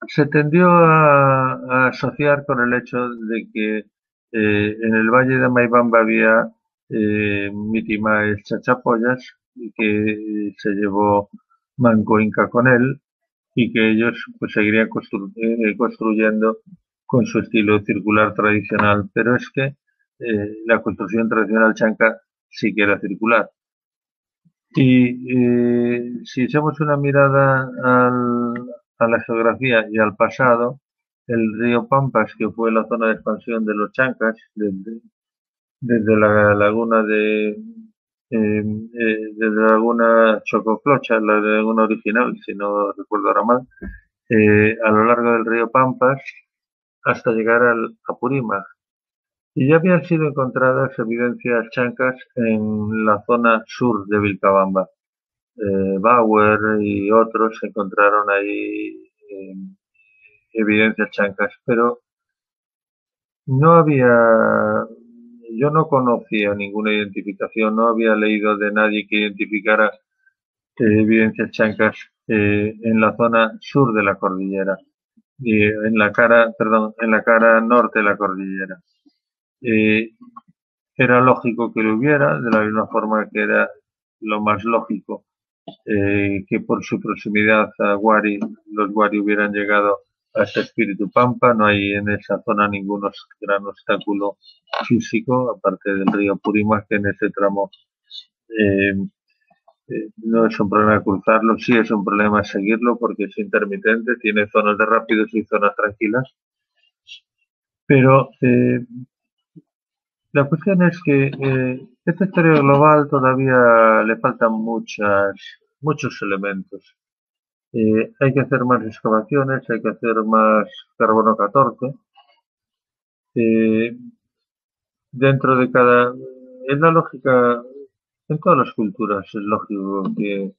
se tendió a asociar con el hecho de que en el valle de Maibamba había mitimaes chachapoyas y que se llevó Manco Inca con él y que ellos pues seguirían construyendo con su estilo circular tradicional, pero es que la construcción tradicional chanca sí que era circular. Y si echamos una mirada a la geografía y al pasado, el río Pampas, que fue la zona de expansión de los chancas, desde la laguna desde la laguna Chococlocha, la laguna original, si no recuerdo ahora mal, a lo largo del río Pampas hasta llegar al Apurímac. Y ya habían sido encontradas evidencias chancas en la zona sur de Vilcabamba. Bauer y otros encontraron ahí evidencias chancas, pero no había, yo no conocía ninguna identificación, no había leído de nadie que identificara evidencias chancas en la zona sur de la cordillera, en la cara norte de la cordillera. Era lógico que lo hubiera, de la misma forma que era lo más lógico que por su proximidad a Huari, los Huari hubieran llegado a este espíritu pampa. No hay en esa zona ningún gran obstáculo físico, aparte del río Purímac, que en ese tramo no es un problema cruzarlo, sí es un problema seguirlo porque es intermitente, tiene zonas de rápidos y zonas tranquilas. Pero la cuestión es que esta historia global todavía le faltan muchos elementos. Hay que hacer más excavaciones, hay que hacer más carbono 14. Dentro de es la lógica, en todas las culturas es lógico que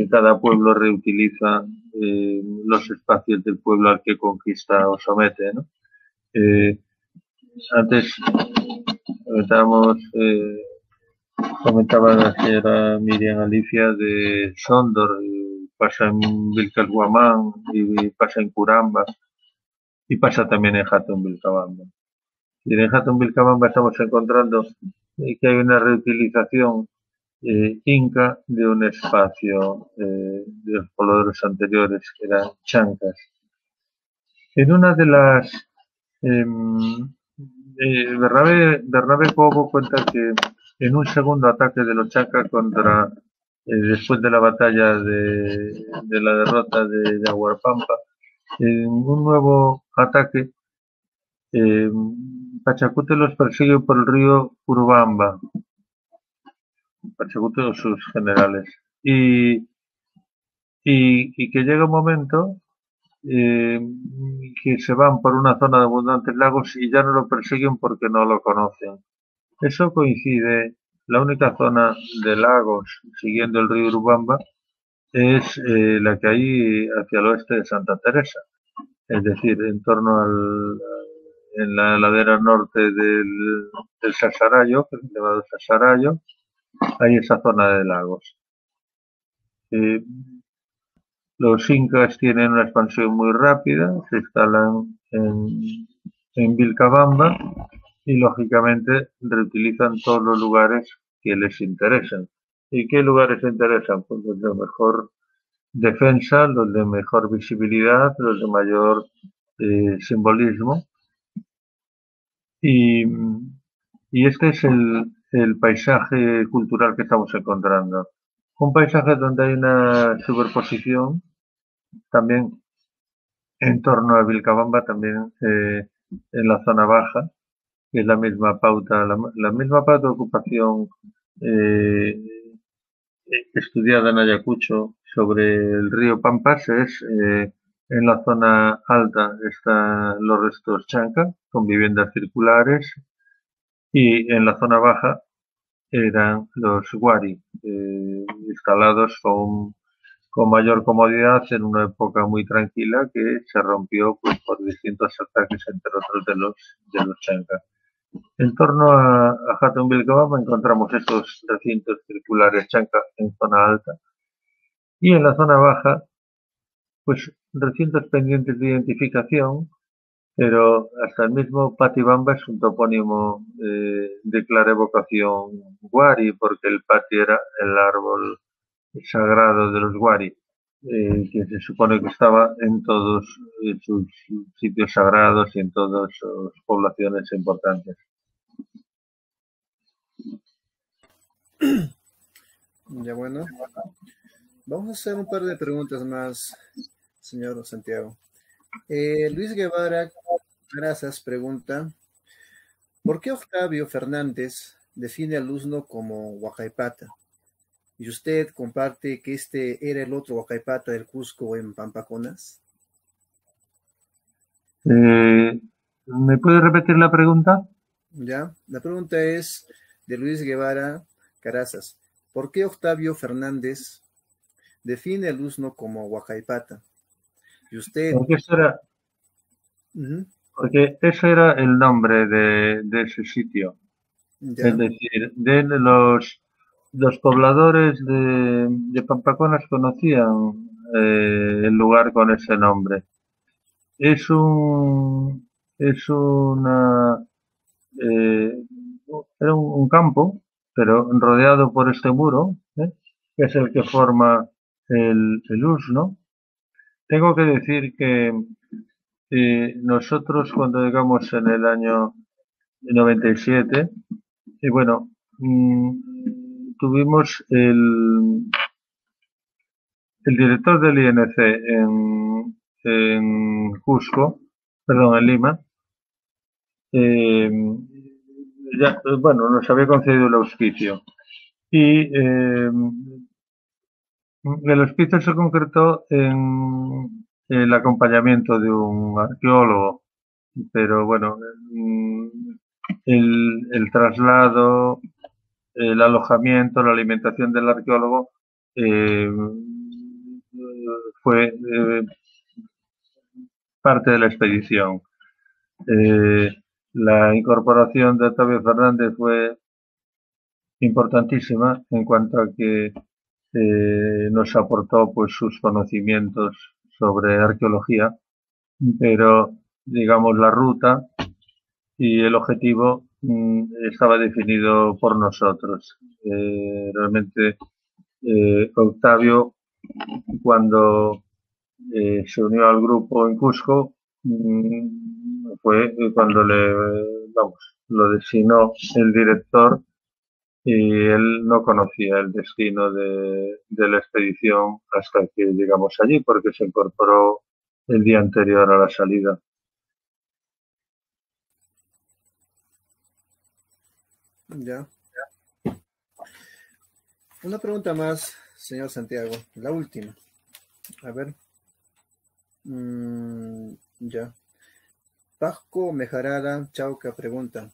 cada pueblo reutiliza los espacios del pueblo al que conquista o somete, ¿no? Antes comentaba la señora Miriam Alicia de Sondor, y pasa en Vilcashuamán, y pasa en Curamba, y pasa también en Jatun Vilcabamba. Y en Jatun Vilcabamba estamos encontrando que hay una reutilización inca de un espacio de los pobladores anteriores, que eran chancas. En una de las Bernabé Cobo cuenta que en un segundo ataque de los chancas después de la batalla de la derrota de Yaguarpampa, en un nuevo ataque, Pachacute los persigue por el río Urubamba, Pachacute o sus generales, y que llega un momento que se van por una zona de abundantes lagos y ya no lo persiguen porque no lo conocen. Eso coincide, la única zona de lagos siguiendo el río Urubamba es la que hay hacia el oeste de Santa Teresa, es decir, en la ladera norte del Sasarayo, que es llamado Sasarayo, hay esa zona de lagos. Los incas tienen una expansión muy rápida, se instalan en Vilcabamba y lógicamente reutilizan todos los lugares que les interesan. ¿Y qué lugares interesan? Pues los de mejor defensa, los de mejor visibilidad, los de mayor simbolismo. Y este es el paisaje cultural que estamos encontrando. Un paisaje donde hay una superposición también en torno a Vilcabamba, también en la zona baja, que es la misma pauta de ocupación estudiada en Ayacucho sobre el río Pampas, es En la zona alta están los restos chanca, con viviendas circulares, y en la zona baja eran los wari, instalados con mayor comodidad en una época muy tranquila que se rompió pues, por distintos ataques, entre otros de los chanca. En torno a Hatun Vilcabamba encontramos estos recintos circulares chanca en zona alta, y en la zona baja, pues recintos pendientes de identificación, pero hasta el mismo Patibamba es un topónimo de clara evocación wari, porque el pati era el árbol sagrado de los wari, que se supone que estaba en todos sus sitios sagrados y en todas sus poblaciones importantes. Ya bueno, vamos a hacer un par de preguntas más, señor Santiago. Luis Guevara Grazas pregunta, ¿por qué Octavio Fernández define al Usno como Huacaipata? ¿Y usted comparte que este era el otro Huacaipata del Cusco en Pampaconas? ¿Me puede repetir la pregunta? Ya, la pregunta es de Luis Guevara Carazas. ¿Por qué Octavio Fernández define al Usno como Huacaipata? Y usted... Porque ese era el nombre de ese sitio. Ya. Es decir, de los pobladores de Pampaconas conocían el lugar con ese nombre. Era un campo, pero rodeado por este muro, que es el que forma el Usno. Tengo que decir que nosotros cuando llegamos en el año 97, y bueno, tuvimos el director del INC en Cusco, perdón, en Lima, ya, bueno, nos había concedido el auspicio. Y el auspicio se concretó en el acompañamiento de un arqueólogo, pero bueno, el traslado, el alojamiento, la alimentación del arqueólogo fue parte de la expedición. La incorporación de Octavio Fernández fue importantísima en cuanto a que nos aportó pues sus conocimientos sobre arqueología, pero digamos la ruta y el objetivo estaba definido por nosotros. Realmente Octavio, cuando se unió al grupo en Cusco, fue cuando lo designó el director, y él no conocía el destino de la expedición hasta que llegamos allí, porque se incorporó el día anterior a la salida. Ya. Una pregunta más, señor Santiago, la última. A ver. Ya. Pasco Mejarada Chauca pregunta,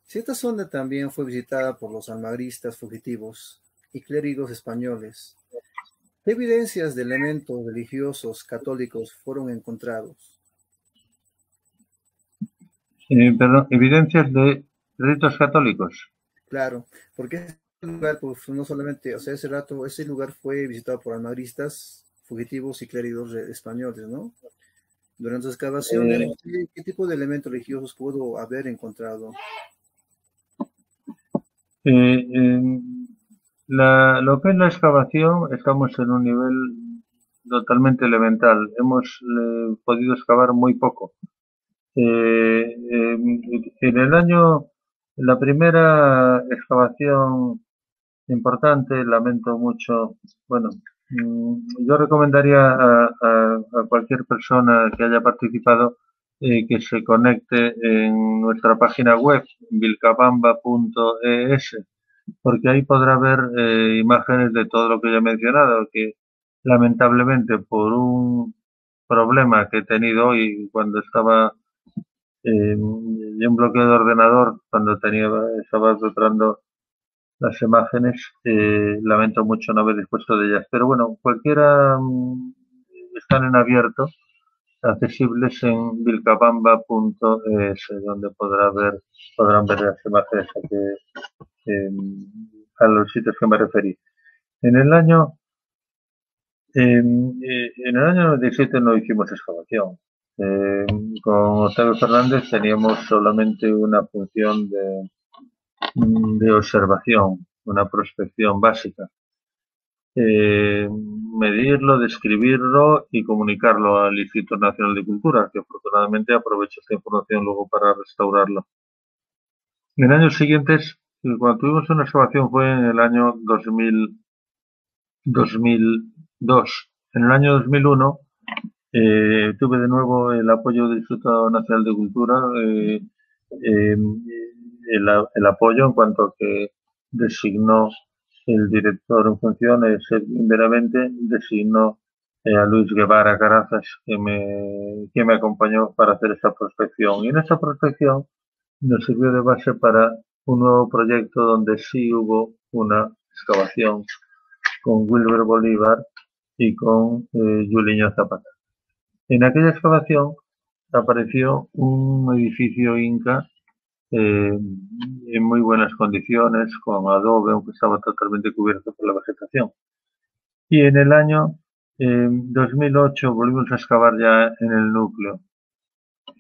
si esta zona también fue visitada por los almagristas fugitivos y clérigos españoles, ¿qué evidencias de elementos religiosos católicos fueron encontrados? Perdón, ¿evidencias de ritos católicos? Claro, porque ese lugar, pues, no solamente, o sea, ese lugar fue visitado por almagristas fugitivos y clérigos españoles, ¿no? Durante las excavaciones, ¿qué tipo de elementos religiosos pudo haber encontrado? Lo que es la excavación, estamos en un nivel totalmente elemental. Hemos podido excavar muy poco. La primera excavación importante, lamento mucho, bueno, yo recomendaría a cualquier persona que haya participado que se conecte en nuestra página web, vilcabamba.es, porque ahí podrá ver imágenes de todo lo que ya he mencionado, que lamentablemente por un problema que he tenido hoy cuando estaba en un bloqueo de ordenador, cuando estaba preparando las imágenes, lamento mucho no haber dispuesto de ellas. Pero bueno, cualquiera están en abierto, accesibles en vilcabamba.es, donde podrán ver las imágenes a los sitios que me referí. En el año 97 no hicimos excavación. Con Octavio Fernández teníamos solamente una función de observación, una prospección básica. Medirlo, describirlo y comunicarlo al Instituto Nacional de Cultura, que afortunadamente aprovecho esta información luego para restaurarlo. En años siguientes, cuando tuvimos una excavación fue en el año 2002. En el año 2001 tuve de nuevo el apoyo del Instituto Nacional de Cultura, el apoyo en cuanto a que designó el director en funciones, Benavente, designó a Luis Guevara Carazas, que me acompañó para hacer esta prospección. Y en esta prospección nos sirvió de base para un nuevo proyecto donde sí hubo una excavación con Wilber Bolívar y con Juliño Zapata. En aquella excavación apareció un edificio inca en muy buenas condiciones, con adobe, aunque estaba totalmente cubierto por la vegetación. Y en el año 2008 volvimos a excavar ya en el núcleo.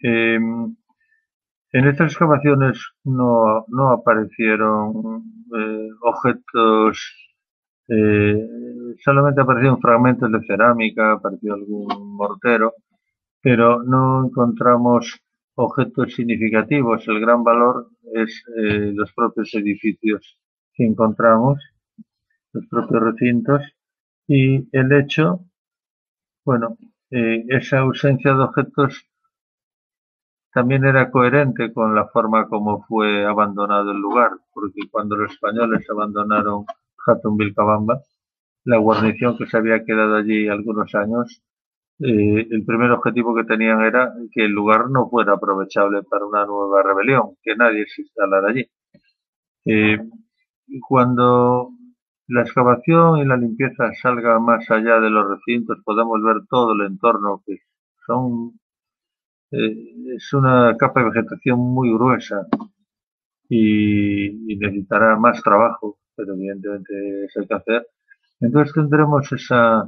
En estas excavaciones no aparecieron objetos, solamente aparecieron fragmentos de cerámica, apareció algún mortero, pero no encontramos objetos significativos. El gran valor es los propios edificios que encontramos, los propios recintos, y el hecho, bueno, esa ausencia de objetos también era coherente con la forma como fue abandonado el lugar, porque cuando los españoles abandonaron Hatun Vilcabamba, la guarnición que se había quedado allí algunos años, el primer objetivo que tenían era que el lugar no fuera aprovechable para una nueva rebelión, que nadie se instalara allí. Cuando la excavación y la limpieza salga más allá de los recintos, podamos ver todo el entorno, que es una capa de vegetación muy gruesa y necesitará más trabajo, pero evidentemente eso hay que hacer. Entonces tendremos ese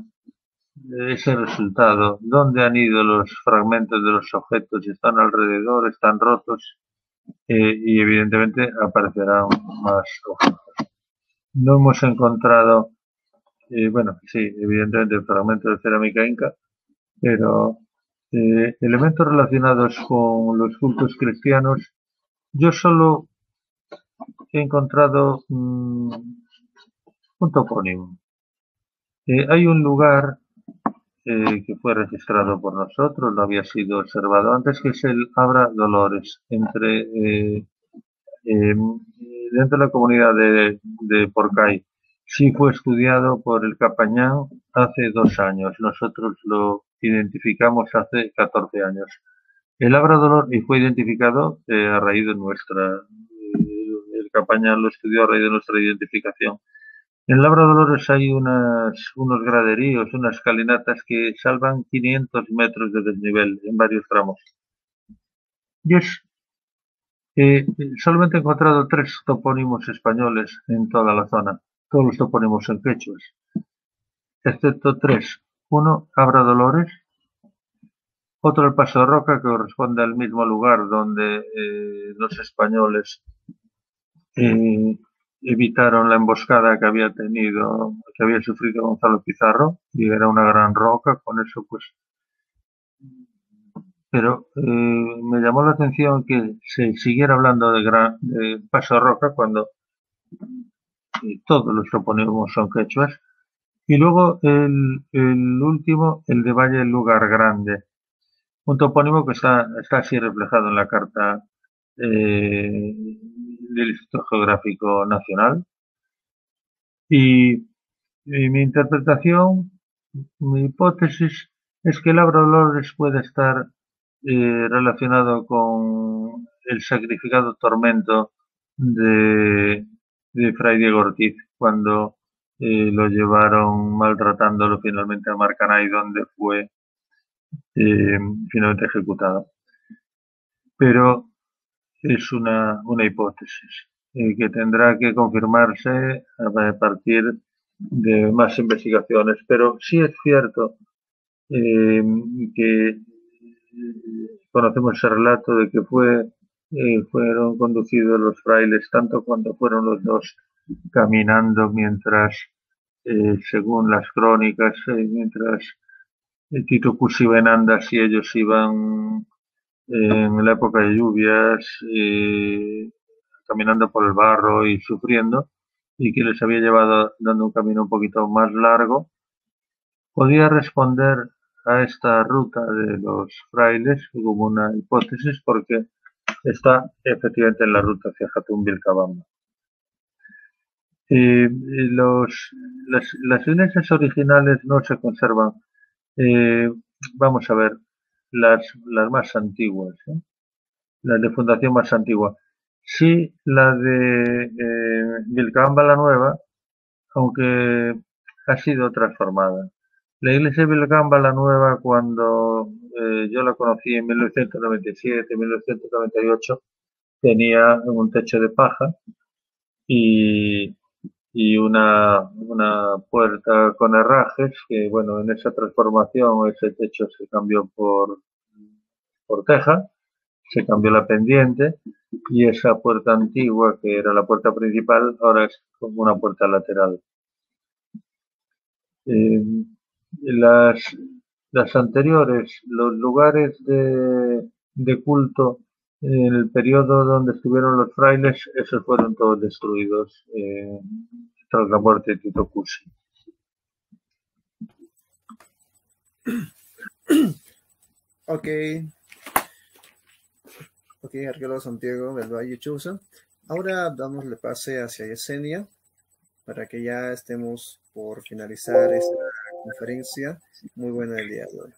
resultado. ¿Dónde han ido los fragmentos de los objetos? ¿Están alrededor? ¿Están rotos? Y evidentemente aparecerán más objetos. No hemos encontrado, bueno, sí, evidentemente fragmentos de cerámica inca, pero elementos relacionados con los cultos cristianos, yo solo he encontrado un topónimo. Hay un lugar que fue registrado por nosotros, no había sido observado antes, que es el Abra Dolores, dentro de la comunidad de Porcay. Sí fue estudiado por el Capañán hace 2 años, nosotros lo identificamos hace 14 años. El Abra Dolor y fue identificado a raíz de el Capañán lo estudió a raíz de nuestra identificación. En Labra Dolores hay unos graderíos, unas escalinatas que salvan 500 metros de desnivel en varios tramos. Y solamente he encontrado 3 topónimos españoles en toda la zona, todos los topónimos en quechuas, excepto 3. Uno, Abra Dolores, otro el Paso de Roca, que corresponde al mismo lugar donde los españoles evitaron la emboscada que había sufrido Gonzalo Pizarro, y era una gran roca, con eso pues. Pero me llamó la atención que se siguiera hablando de Paso de Roca cuando todos los topónimos son quechuas. Y luego el último, el de Valle del Lugar Grande, un topónimo que está así reflejado en la carta del Instituto Geográfico Nacional. Y mi interpretación, mi hipótesis es que el Abrolores puede estar relacionado con el sacrificado tormento de Fray Diego Ortiz cuando lo llevaron maltratándolo finalmente a Marcanay, donde fue finalmente ejecutado. Pero es una hipótesis que tendrá que confirmarse a partir de más investigaciones. Pero sí es cierto que conocemos ese relato de que fueron conducidos los frailes, tanto cuando fueron los dos caminando mientras, según las crónicas, mientras Tito Cusi iba en andas y ellos iban en la época de lluvias, caminando por el barro y sufriendo, y que les había llevado dando un camino un poquito más largo, podía responder a esta ruta de los frailes como una hipótesis porque está efectivamente en la ruta hacia Jatún Vilcabamba. Las iglesias originales no se conservan. Vamos a ver, las más antiguas, las de fundación más antigua. Sí, la de Vilcabamba la Nueva, aunque ha sido transformada. La iglesia de Vilcabamba la Nueva, cuando yo la conocí en 1997, 1998, tenía un techo de paja y una puerta con herrajes, que bueno, en esa transformación ese techo se cambió por teja, se cambió la pendiente y esa puerta antigua, que era la puerta principal, ahora es como una puerta lateral. Las anteriores, los lugares de culto en el periodo donde estuvieron los frailes, esos fueron todos destruidos tras la muerte de Tito Cusi. Ok, arqueólogo Santiago del Valle Chousa. Ahora damosle pase hacia Yesenia para que ya estemos por finalizar esta conferencia muy buena el día de hoy.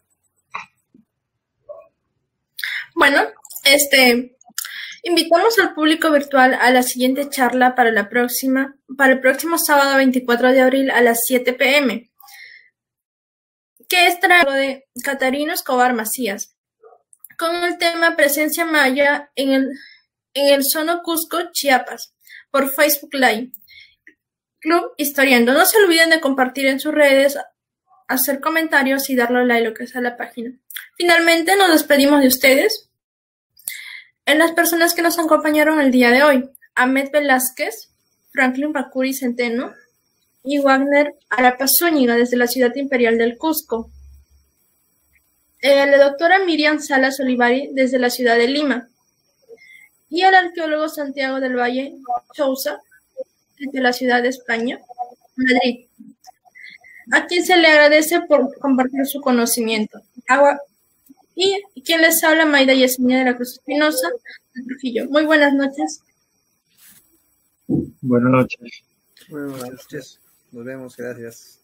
Bueno, invitamos al público virtual a la siguiente charla para el próximo sábado 24 de abril a las 7 p.m., que es traído de Catarino Escobar Macías, con el tema Presencia Maya en el Zono Cusco, Chiapas, por Facebook Live. Club Historiando. No se olviden de compartir en sus redes, hacer comentarios y darle like lo que sea a la página. Finalmente, nos despedimos de ustedes. En las personas que nos acompañaron el día de hoy: Ahmed Velázquez, Franklin Pacuri Centeno y Wagner Arapa Zúñiga desde la ciudad imperial del Cusco. La doctora Miriam Salas Olivari desde la ciudad de Lima. Y el arqueólogo Santiago del Valle Chousa desde la ciudad de España, Madrid, a quien se le agradece por compartir su conocimiento. Y quien les habla, Maida Yesenia de la Cruz Espinosa de Trujillo. Muy buenas noches. Buenas noches. Buenas noches. Nos vemos. Gracias.